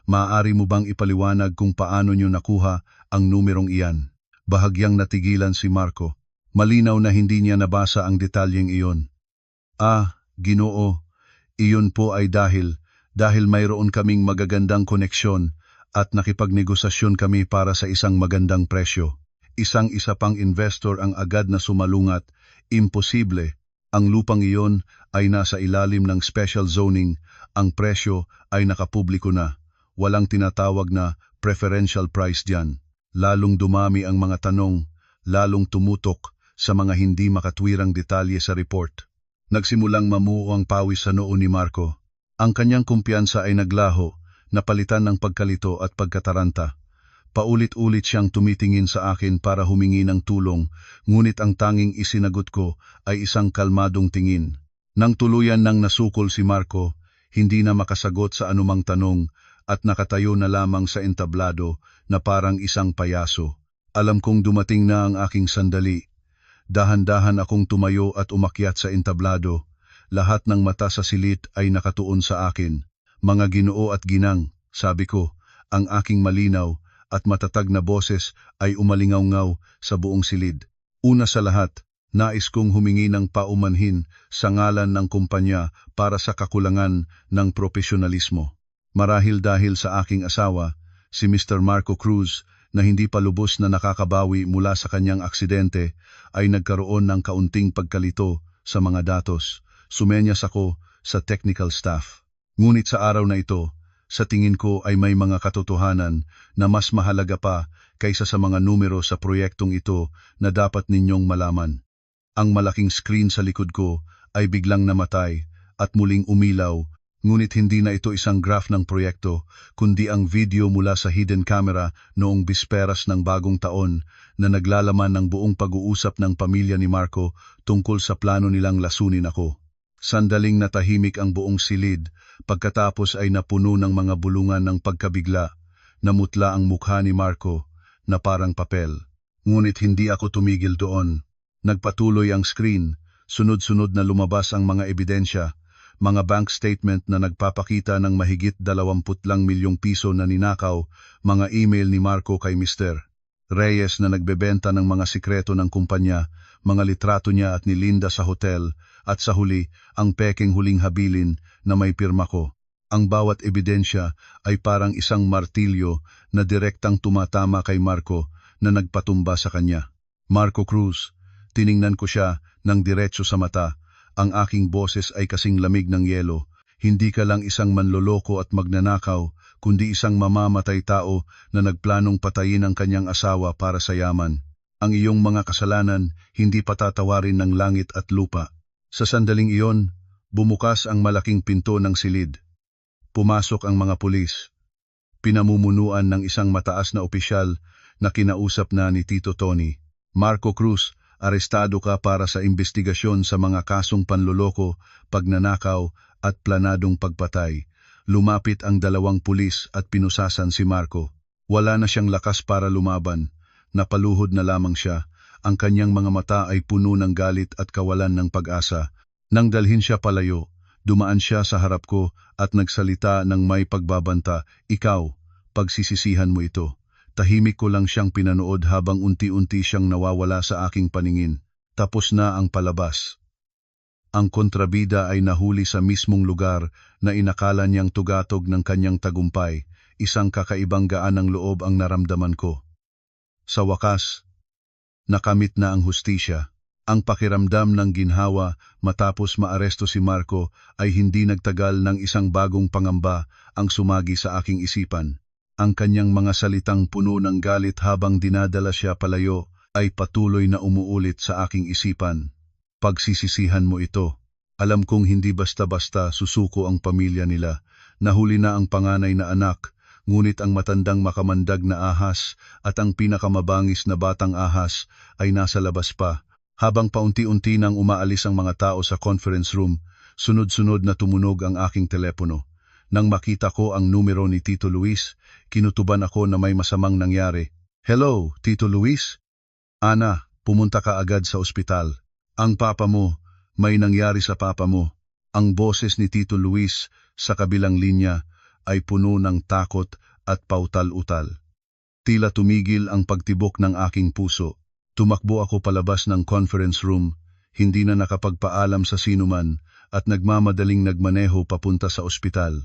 Maaari mo bang ipaliwanag kung paano nyo nakuha ang numerong iyan? Bahagyang natigilan si Marco. Malinaw na hindi niya nabasa ang detalyeng iyon. Ginoo, iyon po ay dahil mayroon kaming magagandang koneksyon at nakipagnegosasyon kami para sa isang magandang presyo. Isa pang investor ang agad na sumalungat, imposible. Ang lupang iyon ay nasa ilalim ng special zoning, ang presyo ay nakapubliko na. Walang tinatawag na preferential price diyan. Lalong dumami ang mga tanong, lalong tumutok sa mga hindi makatwirang detalye sa report. Nagsimulang mamuo ang pawis sa noo ni Marco. Ang kanyang kumpiyansa ay naglaho, napalitan ng pagkalito at pagkataranta. Paulit-ulit siyang tumitingin sa akin para humingi ng tulong, ngunit ang tanging isinagot ko ay isang kalmadong tingin. Nang tuluyan nang nasukol si Marco, hindi na makasagot sa anumang tanong at nakatayo na lamang sa entablado na parang isang payaso. Alam kong dumating na ang aking sandali. Dahan-dahan akong tumayo at umakyat sa entablado. Lahat ng mata sa silid ay nakatuon sa akin. Mga ginoo at ginang, sabi ko, ang aking malinaw at matatag na boses ay umalingaw-ngaw sa buong silid. Una sa lahat, nais kong humingi ng paumanhin sa ngalan ng kumpanya para sa kakulangan ng profesionalismo. Marahil dahil sa aking asawa, si Mr. Marco Cruz, na hindi pa lubos na nakakabawi mula sa kanyang aksidente, ay nagkaroon ng kaunting pagkalito sa mga datos. Sumenyas ako sa technical staff. Ngunit sa araw na ito, sa tingin ko ay may mga katotohanan na mas mahalaga pa kaysa sa mga numero sa proyektong ito na dapat ninyong malaman. Ang malaking screen sa likod ko ay biglang namatay at muling umilaw. Ngunit hindi na ito isang graph ng proyekto, kundi ang video mula sa hidden camera noong bisperas ng bagong taon na naglalaman ng buong pag-uusap ng pamilya ni Marco tungkol sa plano nilang lasunin ako. Sandaling natahimik ang buong silid, pagkatapos ay napuno ng mga bulungan ng pagkabigla. Namutla ang mukha ni Marco na parang papel. Ngunit hindi ako tumigil doon. Nagpatuloy ang screen, sunod-sunod na lumabas ang mga ebidensya. Mga bank statement na nagpapakita ng mahigit 20 milyong piso na ninakaw, mga email ni Marco kay Mr. Reyes na nagbebenta ng mga sikreto ng kumpanya, mga litrato niya at ni Linda sa hotel, at sa huli, ang peking huling habilin na may pirma ko. Ang bawat ebidensya ay parang isang martilyo na direktang tumatama kay Marco na nagpatumba sa kanya. Marco Cruz, tiningnan ko siya ng diretso sa mata. Ang aking boses ay kasing lamig ng yelo. Hindi ka lang isang manloloko at magnanakaw, kundi isang mamamatay tao na nagplanong patayin ang kanyang asawa para sa yaman. Ang iyong mga kasalanan hindi patatawarin ng langit at lupa. Sa sandaling iyon, bumukas ang malaking pinto ng silid. Pumasok ang mga pulis. Pinamumunuan ng isang mataas na opisyal na kinausap na ni Tito Tony. Marco Cruz, arestado ka para sa investigasyon sa mga kasong panloloko, pagnanakaw at planadong pagpatay. Lumapit ang 2 pulis at pinusasan si Marco. Wala na siyang lakas para lumaban. Napaluhod na lamang siya. Ang kanyang mga mata ay puno ng galit at kawalan ng pag-asa. Nang dalhin siya palayo, dumaan siya sa harap ko at nagsalita ng may pagbabanta, "Ikaw, pagsisisihan mo ito." Tahimik ko lang siyang pinanood habang unti-unti siyang nawawala sa aking paningin. Tapos na ang palabas. Ang kontrabida ay nahuli sa mismong lugar na inakala niyang tugatog ng kanyang tagumpay. Isang kakaibang gaan ng loob ang naramdaman ko. Sa wakas, nakamit na ang hustisya. Ang pakiramdam ng ginhawa matapos maaresto si Marco ay hindi nagtagal ng isang bagong pangamba ang sumagi sa aking isipan. Ang kanyang mga salitang puno ng galit habang dinadala siya palayo ay patuloy na umuulit sa aking isipan. Pagsisisihan mo ito. Alam kong hindi basta-basta susuko ang pamilya nila. Nahuli na ang panganay na anak, ngunit ang matandang makamandag na ahas at ang pinakamabangis na batang ahas ay nasa labas pa. Habang paunti-unti nang umaalis ang mga tao sa conference room, sunod-sunod na tumunog ang aking telepono. Nang makita ko ang numero ni Tito Luis, kinutuban ako na may masamang nangyari. "Hello, Tito Luis? Ana, pumunta ka agad sa ospital. Ang papa mo, may nangyari sa papa mo." Ang boses ni Tito Luis sa kabilang linya ay puno ng takot at pautal-utal. Tila tumigil ang pagtibok ng aking puso. Tumakbo ako palabas ng conference room, hindi na nakapagpaalam sa sinuman at nagmamadaling nagmaneho papunta sa ospital.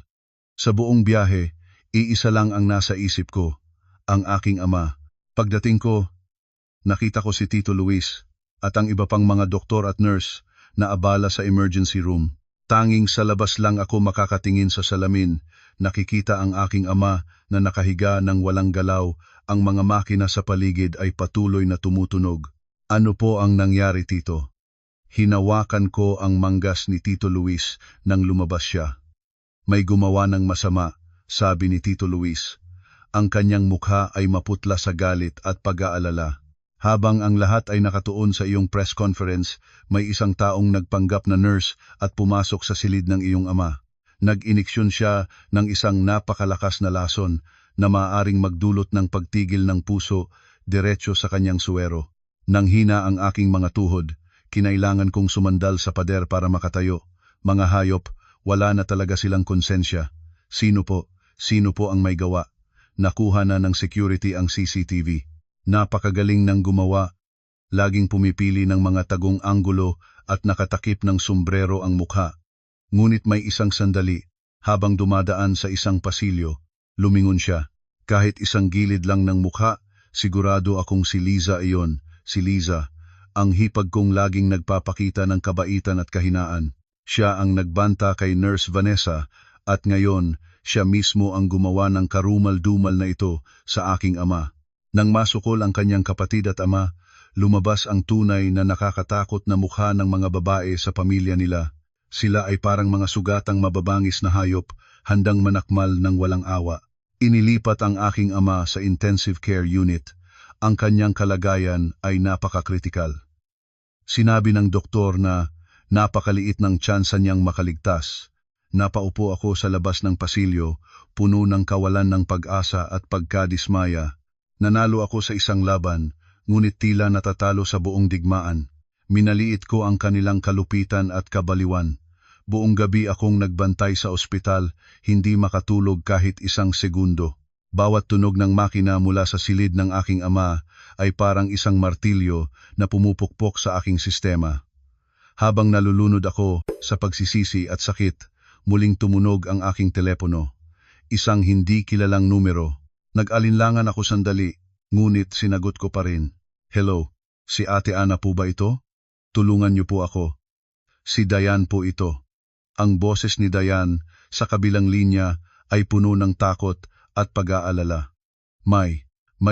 Sa buong biyahe, iisa lang ang nasa isip ko, ang aking ama. Pagdating ko, nakita ko si Tito Luis at ang iba pang mga doktor at nurse na abala sa emergency room. Tanging sa labas lang ako makakatingin sa salamin, nakikita ang aking ama na nakahiga ng walang galaw, ang mga makina sa paligid ay patuloy na tumutunog. "Ano po ang nangyari, Tito?" Hinawakan ko ang manggas ni Tito Luis nang lumabas siya. "May gumawa ng masama," sabi ni Tito Luis. Ang kanyang mukha ay maputla sa galit at pag-aalala. "Habang ang lahat ay nakatuon sa iyong press conference, may isang taong nagpanggap na nurse at pumasok sa silid ng iyong ama. Nag-iniksyon siya ng isang napakalakas na lason na maaaring magdulot ng pagtigil ng puso diretso sa kanyang suwero. Nanghina ang aking mga tuhod, kinailangan kong sumandal sa pader para makatayo. Mga hayop, wala na talaga silang konsensya. Sino po ang may gawa? Nakuha na ng security ang CCTV. Napakagaling ng gumawa. Laging pumipili ng mga tagong anggulo at nakatakip ng sombrero ang mukha. Ngunit may isang sandali, habang dumadaan sa isang pasilyo, lumingon siya. Kahit isang gilid lang ng mukha, sigurado akong si Liza iyon, si Liza. Ang hipag kong laging nagpapakita ng kabaitan at kahinaan. Siya ang nagbanta kay Nurse Vanessa at ngayon, siya mismo ang gumawa ng karumal-dumal na ito sa aking ama. Nang masukol ang kanyang kapatid at ama, lumabas ang tunay na nakakatakot na mukha ng mga babae sa pamilya nila. Sila ay parang mga sugatang mababangis na hayop, handang manakmal ng walang awa. Inilipat ang aking ama sa intensive care unit. Ang kanyang kalagayan ay napakakritikal. Sinabi ng doktor na napakaliit ng tsansa niyang makaligtas. Napaupo ako sa labas ng pasilyo, puno ng kawalan ng pag-asa at pagkadismaya. Nanalo ako sa isang laban, ngunit tila natatalo sa buong digmaan. Minaliit ko ang kanilang kalupitan at kabaliwan. Buong gabi akong nagbantay sa ospital, hindi makatulog kahit isang segundo. Bawat tunog ng makina mula sa silid ng aking ama ay parang isang martilyo na pumupukpok sa aking sistema. Habang nalulunod ako sa pagsisisi at sakit, muling tumunog ang aking telepono. Isang hindi kilalang numero. Nag-alinlangan ako sandali, ngunit sinagot ko pa rin. "Hello, si Ate Ana po ba ito? Tulungan niyo po ako." "Si Dayan po ito." Ang boses ni Dayan sa kabilang linya ay puno ng takot at pag-aalala. May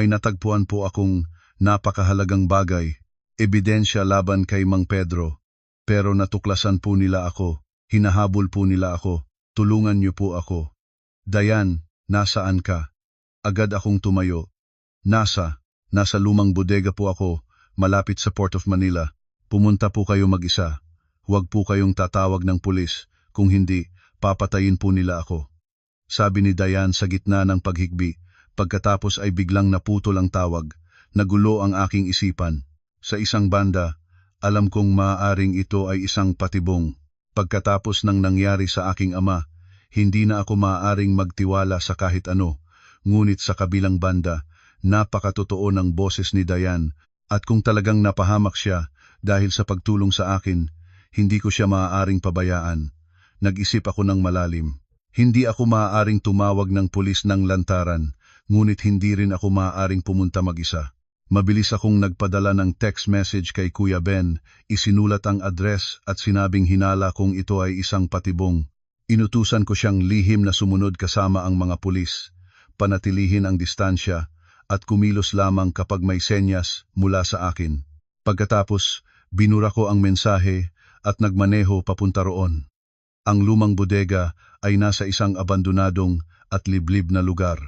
natagpuan po akong napakahalagang bagay, ebidensya laban kay Mang Pedro. Pero natuklasan po nila ako, hinahabol po nila ako, tulungan niyo po ako." "Dayan, nasaan ka?" Agad akong tumayo. Nasa lumang bodega po ako, malapit sa Port of Manila. Pumunta po kayo mag-isa. Huwag po kayong tatawag ng pulis, kung hindi, papatayin po nila ako." Sabi ni Dayan sa gitna ng paghigbi, pagkatapos ay biglang naputol ang tawag. Nagulo ang aking isipan. Sa isang banda, alam kong maaaring ito ay isang patibong. Pagkatapos ng nangyari sa aking ama, hindi na ako maaaring magtiwala sa kahit ano. Ngunit sa kabilang banda, napakatotoo ng boses ni Dayan at kung talagang napahamak siya dahil sa pagtulong sa akin, hindi ko siya maaaring pabayaan. Nag-isip ako ng malalim. Hindi ako maaaring tumawag ng pulis ng lantaran, ngunit hindi rin ako maaaring pumunta mag-isa. Mabilis akong nagpadala ng text message kay Kuya Ben, isinulat ang address at sinabing hinala kung ito ay isang patibong. Inutusan ko siyang lihim na sumunod kasama ang mga pulis, panatilihin ang distansya at kumilos lamang kapag may senyas mula sa akin. Pagkatapos, binura ko ang mensahe at nagmaneho papunta roon. Ang lumang bodega ay nasa isang abandonadong at liblib na lugar.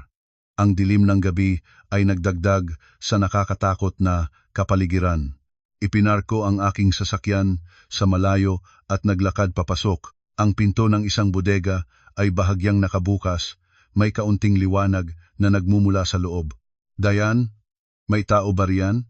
Ang dilim ng gabi ay nagdagdag sa nakakatakot na kapaligiran. Ipinarko ang aking sasakyan sa malayo at naglakad papasok. Ang pinto ng isang bodega ay bahagyang nakabukas, may kaunting liwanag na nagmumula sa loob. Dayan, may tao ba riyan?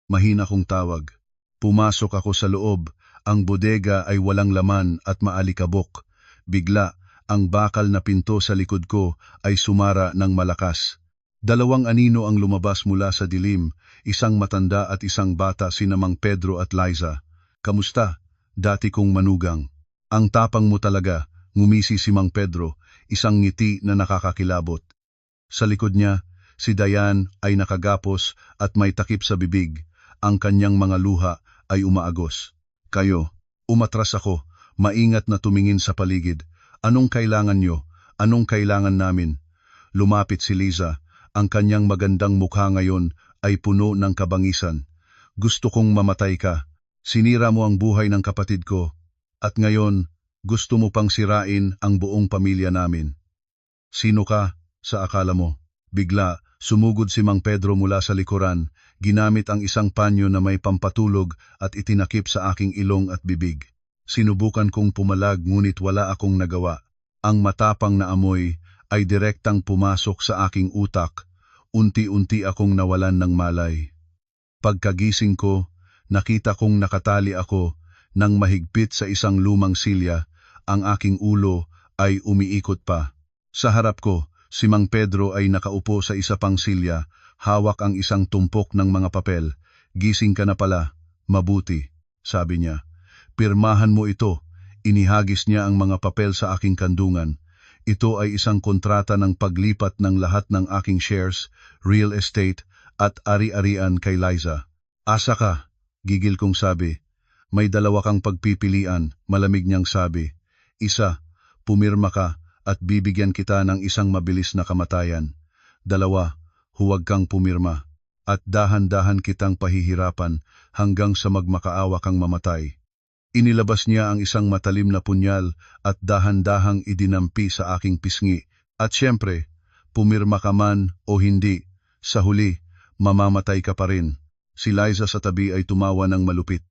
Mahina kong tawag. Pumasok ako sa loob, ang bodega ay walang laman at maalikabok. Bigla, ang bakal na pinto sa likod ko ay sumara ng malakas. Dalawang anino ang lumabas mula sa dilim, isang matanda at isang bata sina Mang Pedro at Liza. Kamusta? Dati kong manugang. Ang tapang mo talaga, ngumisi si Mang Pedro, isang ngiti na nakakakilabot. Sa likod niya, si Dayan ay nakagapos at may takip sa bibig. Ang kanyang mga luha ay umaagos. Kayo, umatras ako, maingat na tumingin sa paligid. Anong kailangan nyo? Anong kailangan namin? Lumapit si Liza. Ang kanyang magandang mukha ngayon ay puno ng kabangisan. Gusto kong mamatay ka. Sinira mo ang buhay ng kapatid ko. At ngayon, gusto mo pang sirain ang buong pamilya namin. Sino ka, sa akala mo? Bigla, sumugod si Mang Pedro mula sa likuran, ginamit ang isang panyo na may pampatulog at itinakip sa aking ilong at bibig. Sinubukan kong pumalag ngunit wala akong nagawa. Ang matapang na amoy ay direktang pumasok sa aking utak. Unti-unti akong nawalan ng malay. Pagkagising ko, nakita kong nakatali ako nang mahigpit sa isang lumang silya. Ang aking ulo ay umiikot pa. Sa harap ko, si Mang Pedro ay nakaupo sa isa pang silya, hawak ang isang tumpok ng mga papel. Gising ka na pala, mabuti, sabi niya. Pirmahan mo ito. Inihagis niya ang mga papel sa aking kandungan. Ito ay isang kontrata ng paglipat ng lahat ng aking shares, real estate at ari-arian kay Liza. Asa ka, gigil kong sabi. May dalawa kang pagpipilian, malamig niyang sabi. Isa, pumirma ka at bibigyan kita ng isang mabilis na kamatayan. Dalawa, huwag kang pumirma at dahan-dahan kitang pahihirapan hanggang sa magmakaawa kang mamatay. Inilabas niya ang isang matalim na punyal at dahan-dahang idinampi sa aking pisngi. At siyempre, pumirma ka man o hindi, sa huli, mamamatay ka pa rin. Si Liza sa tabi ay tumawa ng malupit.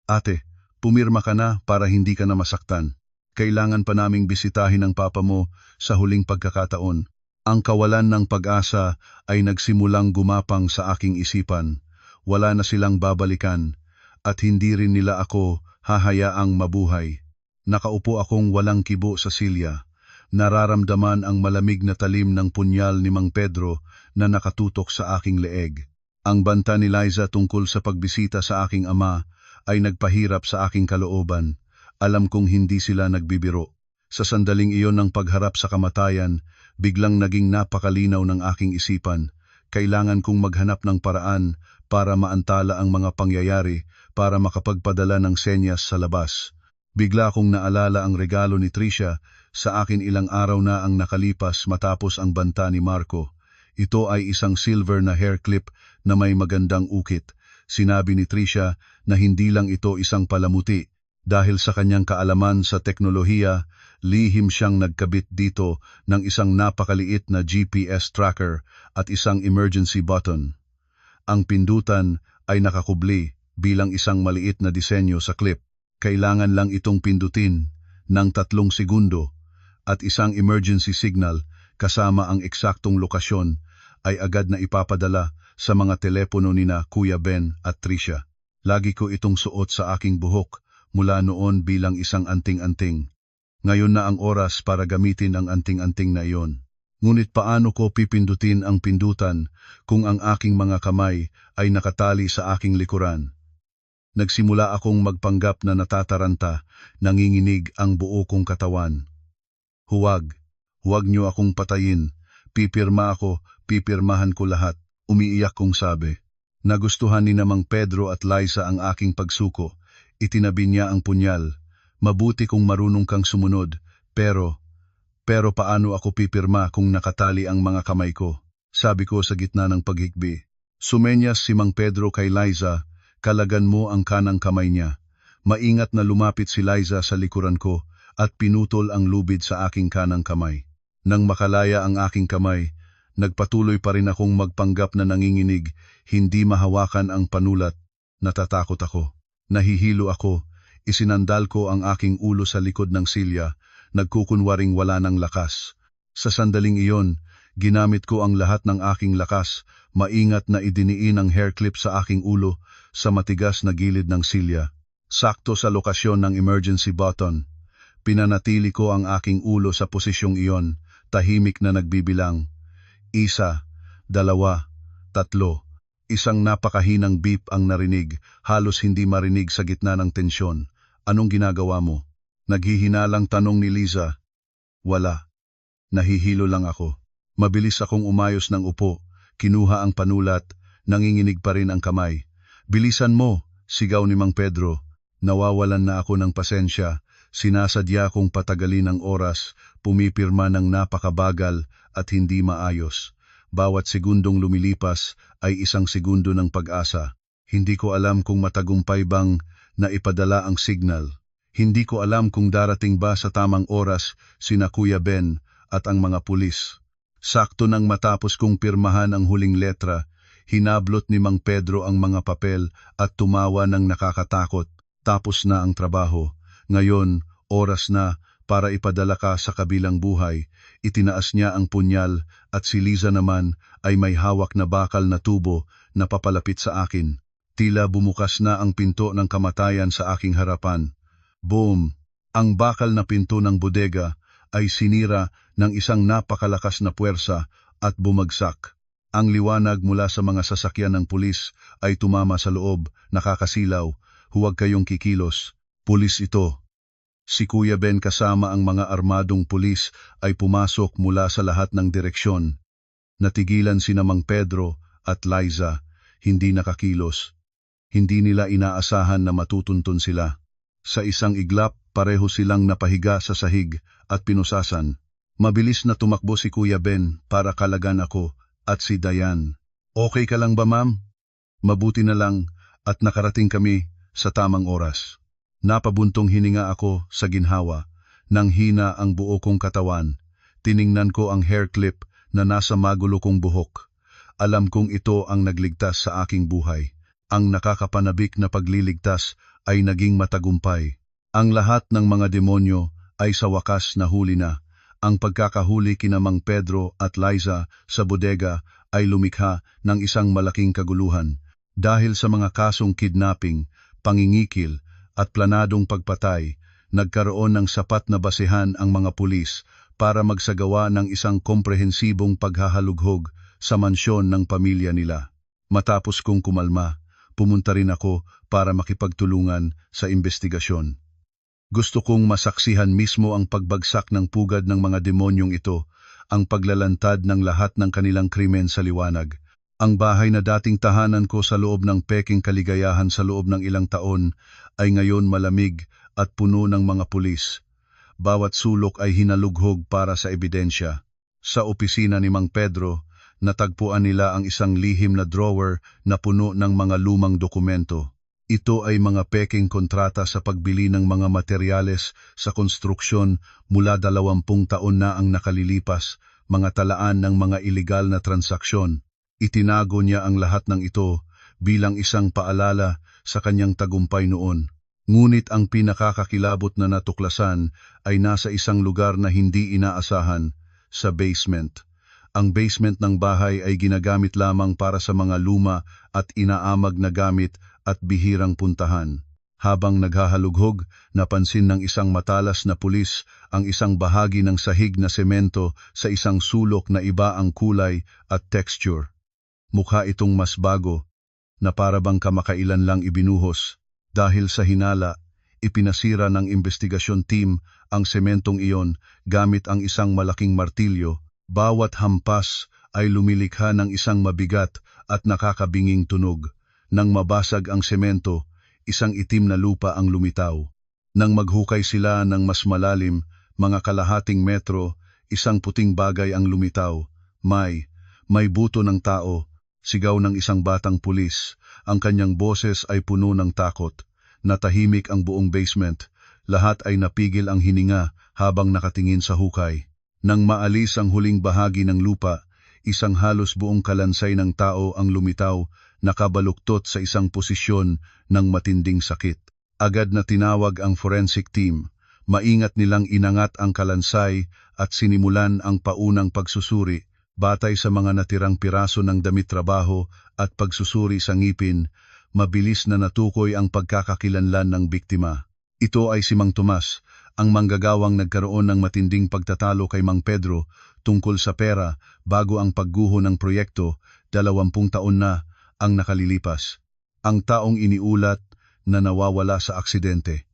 Ate, pumirma ka na para hindi ka na masaktan. Kailangan pa naming bisitahin ang papa mo sa huling pagkakataon. Ang kawalan ng pag-asa ay nagsimulang gumapang sa aking isipan. Wala na silang babalikan at hindi rin nila ako hahayaang mabuhay. Nakaupo akong walang kibo sa silya. Nararamdaman ang malamig na talim ng punyal ni Mang Pedro na nakatutok sa aking leeg. Ang banta ni Liza tungkol sa pagbisita sa aking ama ay nagpahirap sa aking kalooban. Alam kong hindi sila nagbibiro. Sa sandaling iyon ng pagharap sa kamatayan, biglang naging napakalinaw ng aking isipan. Kailangan kong maghanap ng paraan para maantala ang mga pangyayari, para makapagpadala ng senyas sa labas. Bigla kong naalala ang regalo ni Tricia sa akin ilang araw na ang nakalipas matapos ang banta ni Marco. Ito ay isang silver na hair clip na may magandang ukit. Sinabi ni Tricia na hindi lang ito isang palamuti. Dahil sa kanyang kaalaman sa teknolohiya, lihim siyang nagkabit dito ng isang napakaliit na GPS tracker at isang emergency button. Ang pindutan ay nakakubli bilang isang maliit na disenyo sa clip. Kailangan lang itong pindutin ng 3 segundo at isang emergency signal kasama ang eksaktong lokasyon ay agad na ipapadala sa mga telepono nina Kuya Ben at Tricia. Lagi ko itong suot sa aking buhok mula noon bilang isang anting-anting. Ngayon na ang oras para gamitin ang anting-anting na iyon. Ngunit paano ko pipindutin ang pindutan kung ang aking mga kamay ay nakatali sa aking likuran? Nagsimula akong magpanggap na natataranta, nanginginig ang buo kong katawan. Huwag niyo akong patayin. Pipirma ako, pipirmahan ko lahat. Umiiyak kong sabi. Nagustuhan ni Mang Pedro at Liza ang aking pagsuko. Itinabi niya ang punyal. Mabuti kung marunong kang sumunod, pero paano ako pipirma kung nakatali ang mga kamay ko? Sabi ko sa gitna ng paghikbi. Sumenyas si Mang Pedro kay Liza, kalagan mo ang kanang kamay niya. Maingat na lumapit si Liza sa likuran ko at pinutol ang lubid sa aking kanang kamay. Nang makalaya ang aking kamay, Nagpatuloy pa rin akong magpanggap na nanginginig, hindi mahawakan ang panulat. Natatakot ako. Nahihilo ako. Isinandal ko ang aking ulo sa likod ng silya, nagkukunwaring wala ng lakas. Sa sandaling iyon, ginamit ko ang lahat ng aking lakas, maingat na idiniin ang hair clip sa aking ulo sa matigas na gilid ng silya. Sakto sa lokasyon ng emergency button. Pinanatili ko ang aking ulo sa posisyong iyon, tahimik na nagbibilang. 1, 2, 3. Isang napakahinang beep ang narinig, halos hindi marinig sa gitna ng tensyon. Anong ginagawa mo? Naghihinalang tanong ni Liza. Wala. Nahihilo lang ako. Mabilis akong umayos ng upo, kinuha ang panulat, nanginginig pa rin ang kamay. Bilisan mo, sigaw ni Mang Pedro. Nawawalan na ako ng pasensya, sinasadya kong patagalin ang oras, pumipirma ng napakabagal at hindi maayos. Bawat segundong lumilipas ay isang segundo ng pag-asa. Hindi ko alam kung matagumpay bang na ipadala ang signal. Hindi ko alam kung darating ba sa tamang oras sina Kuya Ben at ang mga pulis. Sakto nang matapos kong pirmahan ang huling letra, hinablot ni Mang Pedro ang mga papel at tumawa ng nakakatakot. Tapos na ang trabaho. Ngayon, oras na para ipadala ka sa kabilang buhay. Itinaas niya ang punyal at si Liza naman ay may hawak na bakal na tubo na papalapit sa akin. Tila bumukas na ang pinto ng kamatayan sa aking harapan. Boom! Ang bakal na pinto ng bodega ay sinira ng isang napakalakas na puwersa at bumagsak. Ang liwanag mula sa mga sasakyan ng pulis ay tumama sa loob, nakakasilaw. Huwag kayong kikilos. Pulis ito. Si Kuya Ben kasama ang mga armadong pulis ay pumasok mula sa lahat ng direksyon. Natigilan sina Mang Pedro at Liza, hindi nakakilos. Hindi nila inaasahan na matutuntun sila. Sa isang iglap, pareho silang napahiga sa sahig at pinusasan. Mabilis na tumakbo si Kuya Ben para kalagan ako at si Dayan. Okay ka lang ba, ma'am? Mabuti na lang at nakarating kami sa tamang oras. Napabuntong hininga ako sa ginhawa, nang hina ang buo kong katawan. Tiningnan ko ang hair clip na nasa magulo kong buhok. Alam kong ito ang nagligtas sa aking buhay. Ang nakakapanabik na pagliligtas ay naging matagumpay. Ang lahat ng mga demonyo ay sa wakas nahuli na. Ang pagkakahuli kina Mang Pedro at Liza sa bodega ay lumikha ng isang malaking kaguluhan. Dahil sa mga kasong kidnapping, pangingikil, at planadong pagpatay, nagkaroon ng sapat na basehan ang mga pulis para magsagawa ng isang komprehensibong paghahalughog sa mansyon ng pamilya nila. Matapos kong kumalma, pumunta rin ako para makipagtulungan sa investigasyon. Gusto kong masaksihan mismo ang pagbagsak ng pugad ng mga demonyong ito, ang paglalantad ng lahat ng kanilang krimen sa liwanag. Ang bahay na dating tahanan ko sa loob ng peking kaligayahan sa loob ng ilang taon ay ngayon malamig at puno ng mga pulis. Bawat sulok ay hinalughog para sa ebidensya. Sa opisina ni Mang Pedro, natagpuan nila ang isang lihim na drawer na puno ng mga lumang dokumento. Ito ay mga peking kontrata sa pagbili ng mga materyales sa konstruksyon mula 20 taon na ang nakalilipas, mga talaan ng mga iligal na transaksyon. Itinago niya ang lahat ng ito bilang isang paalala sa kanyang tagumpay noon. Ngunit ang pinakakakilabot na natuklasan ay nasa isang lugar na hindi inaasahan, sa basement. Ang basement ng bahay ay ginagamit lamang para sa mga luma at inaamag na gamit at bihirang puntahan. Habang naghahalughog, napansin ng isang matalas na pulis ang isang bahagi ng sahig na semento sa isang sulok na iba ang kulay at texture. Mukha itong mas bago, na parabang kamakailan lang ibinuhos. Dahil sa hinala, ipinasira ng investigasyon team ang sementong iyon gamit ang isang malaking martilyo. Bawat hampas ay lumilikha ng isang mabigat at nakakabinging tunog. Nang mabasag ang semento, isang itim na lupa ang lumitaw. Nang maghukay sila ng mas malalim, mga kalahating metro, isang puting bagay ang lumitaw. May buto ng tao. Sigaw ng isang batang pulis, ang kanyang boses ay puno ng takot. Natahimik ang buong basement, lahat ay napigil ang hininga habang nakatingin sa hukay. Nang maalis ang huling bahagi ng lupa, isang halos buong kalansay ng tao ang lumitaw, nakabaluktot sa isang posisyon ng matinding sakit. Agad na tinawag ang forensic team. Maingat nilang inangat ang kalansay at sinimulan ang paunang pagsusuri, batay sa mga natirang piraso ng damit trabaho at pagsusuri sa ngipin. Mabilis na natukoy ang pagkakakilanlan ng biktima. Ito ay si Mang Tomas, ang manggagawang nagkaroon ng matinding pagtatalo kay Mang Pedro tungkol sa pera bago ang pagguho ng proyekto. 20 taon na ang nakalilipas. Ang taong iniulat na nawawala sa aksidente.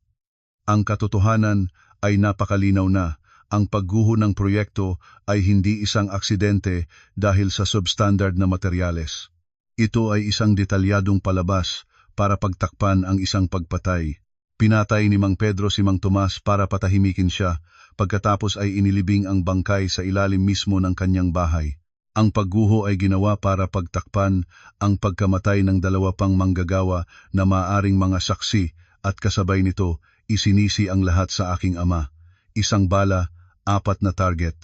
Ang katotohanan ay napakalinaw na. Ang pagguho ng proyekto ay hindi isang aksidente dahil sa substandard na materyales. Ito ay isang detalyadong palabas para pagtakpan ang isang pagpatay. Pinatay ni Mang Pedro si Mang Tomas para patahimikin siya, pagkatapos ay inilibing ang bangkay sa ilalim mismo ng kanyang bahay. Ang pagguho ay ginawa para pagtakpan ang pagkamatay ng 2 pang manggagawa na maaaring mga saksi, at kasabay nito, isinisi ang lahat sa aking ama. Isang bala, 4 na target.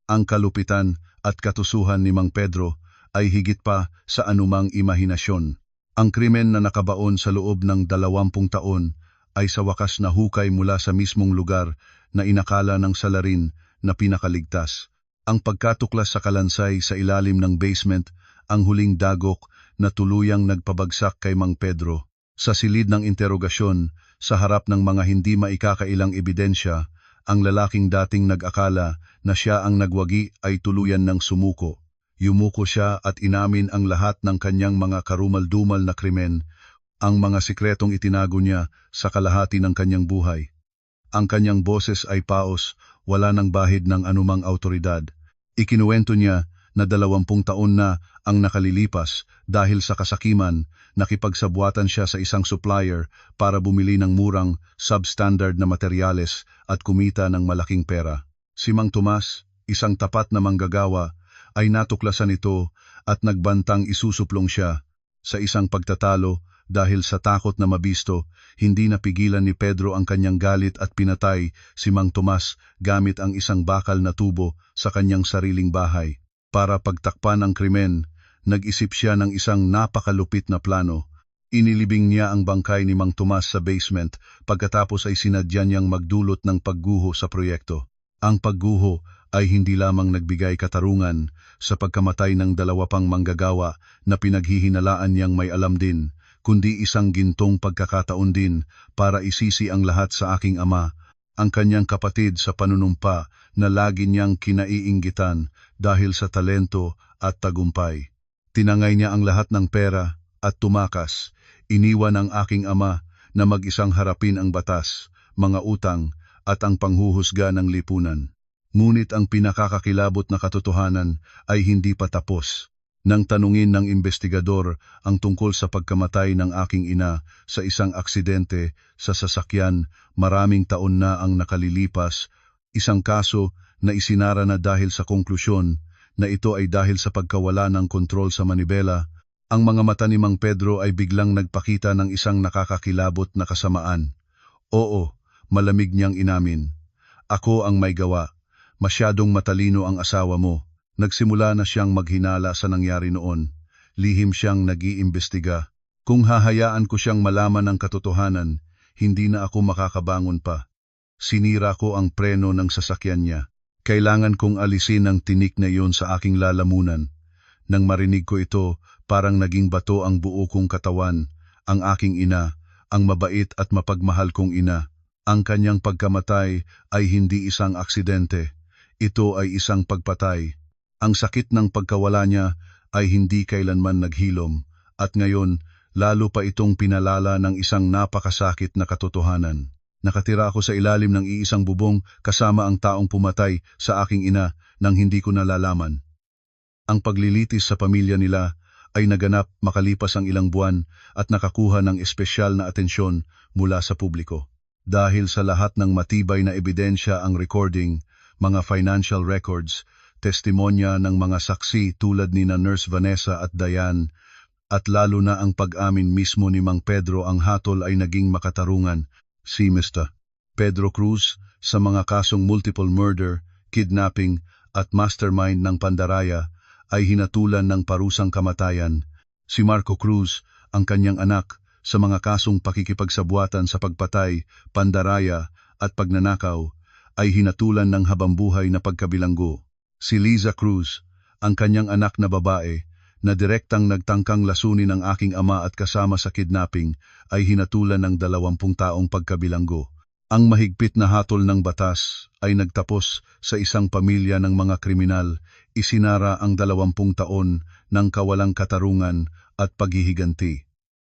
Ang kalupitan at katusuhan ni Mang Pedro ay higit pa sa anumang imahinasyon. Ang krimen na nakabaon sa loob ng 20 taon ay sa wakas na hukay mula sa mismong lugar na inakala ng salarin na pinakaligtas. Ang pagkatuklas sa kalansay sa ilalim ng basement, ang huling dagok na tuluyang nagpabagsak kay Mang Pedro. Sa silid ng interogasyon, sa harap ng mga hindi maikakailang ebidensya, ang lalaking dating nag-akala na siya ang nagwagi ay tuluyan ng sumuko. Yumuko siya at inamin ang lahat ng kanyang mga karumal-dumal na krimen, ang mga sikretong itinago niya sa kalahati ng kanyang buhay. Ang kanyang boses ay paos, wala nang bahid ng anumang autoridad. Ikinuwento niya na 20 taon na ang nakalilipas dahil sa kasakiman, nakipagsabwatan siya sa isang supplier para bumili ng murang, substandard na materyales at kumita ng malaking pera. Si Mang Tomas, isang tapat na manggagawa, ay natuklasan ito at nagbantang isusuplong siya. Sa isang pagtatalo, dahil sa takot na mabisto, hindi napigilan ni Pedro ang kanyang galit at pinatay si Mang Tomas gamit ang isang bakal na tubo sa kanyang sariling bahay. Para pagtakpan ang krimen, nag-isip siya ng isang napakalupit na plano. Inilibing niya ang bangkay ni Mang Tomas sa basement, pagkatapos ay sinadya niyang magdulot ng pagguho sa proyekto. Ang pagguho ay hindi lamang nagbigay katarungan sa pagkamatay ng 2 pang manggagawa na pinaghihinalaan niyang may alam din, kundi isang gintong pagkakataon din para isisi ang lahat sa aking ama, ang kanyang kapatid sa panunumpa na lagi niyang kinaiinggitan dahil sa talento at tagumpay. Tinangay niya ang lahat ng pera at tumakas, iniwan ang aking ama na mag-isang harapin ang batas, mga utang at ang panghuhusga ng lipunan. Ngunit ang pinakakakilabot na katotohanan ay hindi pa tapos. Nang tanungin ng investigador ang tungkol sa pagkamatay ng aking ina sa isang aksidente sa sasakyan, maraming taon na ang nakalilipas, isang kaso na isinara na dahil sa konklusyon na ito ay dahil sa pagkawala ng kontrol sa manibela, ang mga mata ni Mang Pedro ay biglang nagpakita ng isang nakakakilabot na kasamaan. Oo, malamig niyang inamin. Ako ang may gawa. Masyadong matalino ang asawa mo. Nagsimula na siyang maghinala sa nangyari noon. Lihim siyang nag-iimbestiga. Kung hahayaan ko siyang malaman ang katotohanan, hindi na ako makakabangon pa. Sinira ko ang preno ng sasakyan niya. Kailangan kong alisin ang tinik na iyon sa aking lalamunan. Nang marinig ko ito, parang naging bato ang buo kong katawan, ang aking ina, ang mabait at mapagmahal kong ina. Ang kanyang pagkamatay ay hindi isang aksidente. Ito ay isang pagpatay. Ang sakit ng pagkawala niya ay hindi kailanman naghilom, at ngayon, lalo pa itong pinalala ng isang napakasakit na katotohanan. Nakatira ako sa ilalim ng iisang bubong kasama ang taong pumatay sa aking ina nang hindi ko nalalaman. Ang paglilitis sa pamilya nila ay naganap makalipas ang ilang buwan at nakakuha ng espesyal na atensyon mula sa publiko. Dahil sa lahat ng matibay na ebidensya, ang recording, mga financial records, testimonya ng mga saksi tulad ni Nurse Vanessa at Diane, at lalo na ang pag-amin mismo ni Mang Pedro, ang hatol ay naging makatarungan. Si Mr. Pedro Cruz sa mga kasong multiple murder, kidnapping at mastermind ng pandaraya ay hinatulan ng parusang kamatayan. Si Marco Cruz, ang kanyang anak, sa mga kasong pakikipagsabuatan sa pagpatay, pandaraya at pagnanakaw, ay hinatulan ng habambuhay na pagkabilanggo. Si Liza Cruz, ang kanyang anak na babae, na direktang nagtangkang lasunin ng aking ama at kasama sa kidnapping, ay hinatulan ng 20 taong pagkabilanggo. Ang mahigpit na hatol ng batas ay nagtapos sa isang pamilya ng mga kriminal, isinara ang 20 taon ng kawalang katarungan at paghihiganti.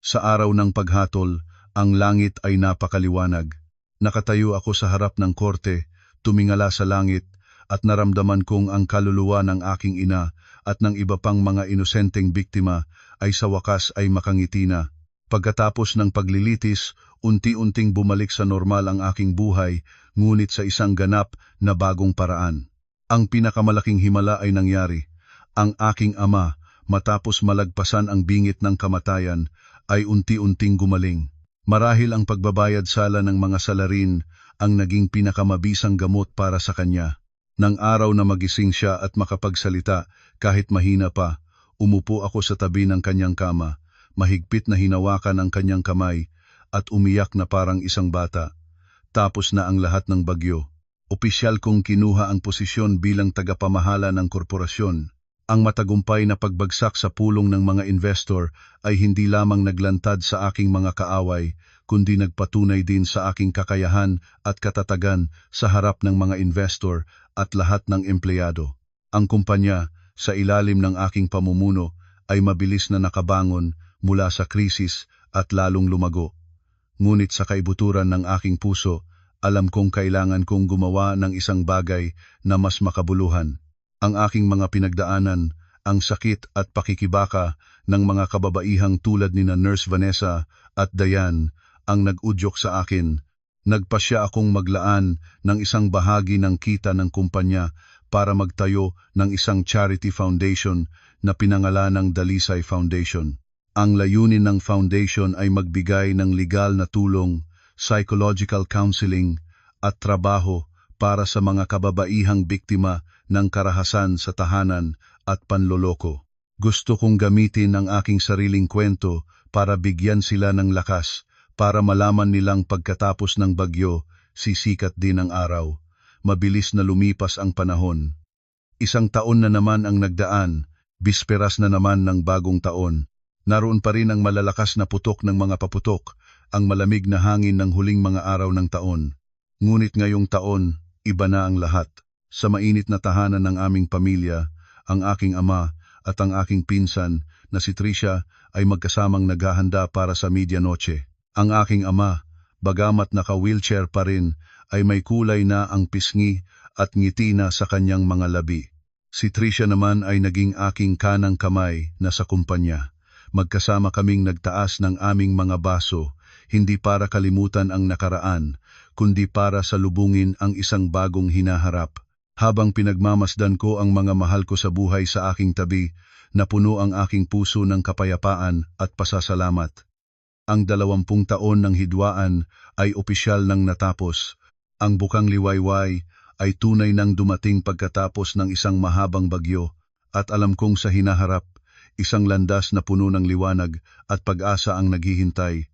Sa araw ng paghatol, ang langit ay napakaliwanag. Nakatayo ako sa harap ng korte, tumingala sa langit, at naramdaman kong ang kaluluwa ng aking ina at ng iba pang mga inosenteng biktima ay sa wakas ay makangiti na. Pagkatapos ng paglilitis, unti-unting bumalik sa normal ang aking buhay, ngunit sa isang ganap na bagong paraan. Ang pinakamalaking himala ay nangyari. Ang aking ama, matapos malagpasan ang bingit ng kamatayan, ay unti-unting gumaling. Marahil ang pagbabayad sala ng mga salarin ang naging pinakamabisang gamot para sa kanya. Nang araw na magising siya at makapagsalita, kahit mahina pa, umupo ako sa tabi ng kanyang kama, mahigpit na hinawakan ang kanyang kamay, at umiyak na parang isang bata. Tapos na ang lahat ng bagyo. Opisyal kong kinuha ang posisyon bilang tagapamahala ng korporasyon. Ang matagumpay na pagbagsak sa pulong ng mga investor ay hindi lamang naglantad sa aking mga kaaway, kundi nagpatunay din sa aking kakayahan at katatagan sa harap ng mga investor at lahat ng empleyado. Ang kumpanya, sa ilalim ng aking pamumuno, ay mabilis na nakabangon mula sa krisis at lalong lumago. Ngunit sa kaibuturan ng aking puso, alam kong kailangan kong gumawa ng isang bagay na mas makabuluhan. Ang aking mga pinagdaanan, ang sakit at pakikibaka ng mga kababaihang tulad ni Nurse Vanessa at Diane ang nag-udyok sa akin. Nagpasya akong maglaan ng isang bahagi ng kita ng kumpanya para magtayo ng isang charity foundation na pinangalan ng Dalisay Foundation. Ang layunin ng foundation ay magbigay ng legal na tulong, psychological counseling at trabaho para sa mga kababaihang biktima ng karahasan sa tahanan at panloloko. Gusto kong gamitin ang aking sariling kwento para bigyan sila ng lakas, para malaman nilang pagkatapos ng bagyo, sisikat din ang araw. Mabilis na lumipas ang panahon. Isang taon na naman ang nagdaan, bisperas na naman ng bagong taon. Naroon pa rin ang malalakas na putok ng mga paputok, ang malamig na hangin ng huling mga araw ng taon. Ngunit ngayong taon, iba na ang lahat. Sa mainit na tahanan ng aming pamilya, ang aking ama at ang aking pinsan na si Tricia ay magkasamang naghahanda para sa medianoche. Ang aking ama, bagamat naka-wheelchair pa rin, ay may kulay na ang pisngi at ngiti na sa kanyang mga labi. Si Tricia naman ay naging aking kanang kamay na sa kumpanya. Magkasama kaming nagtaas ng aming mga baso, hindi para kalimutan ang nakaraan, kundi para salubungin ang isang bagong hinaharap. Habang pinagmamasdan ko ang mga mahal ko sa buhay sa aking tabi, napuno ang aking puso ng kapayapaan at pasasalamat. Ang 20 taon ng hidwaan ay opisyal nang natapos. Ang bukang liwayway ay tunay nang dumating pagkatapos ng isang mahabang bagyo, at alam kong sa hinaharap, isang landas na puno ng liwanag at pag-asa ang naghihintay.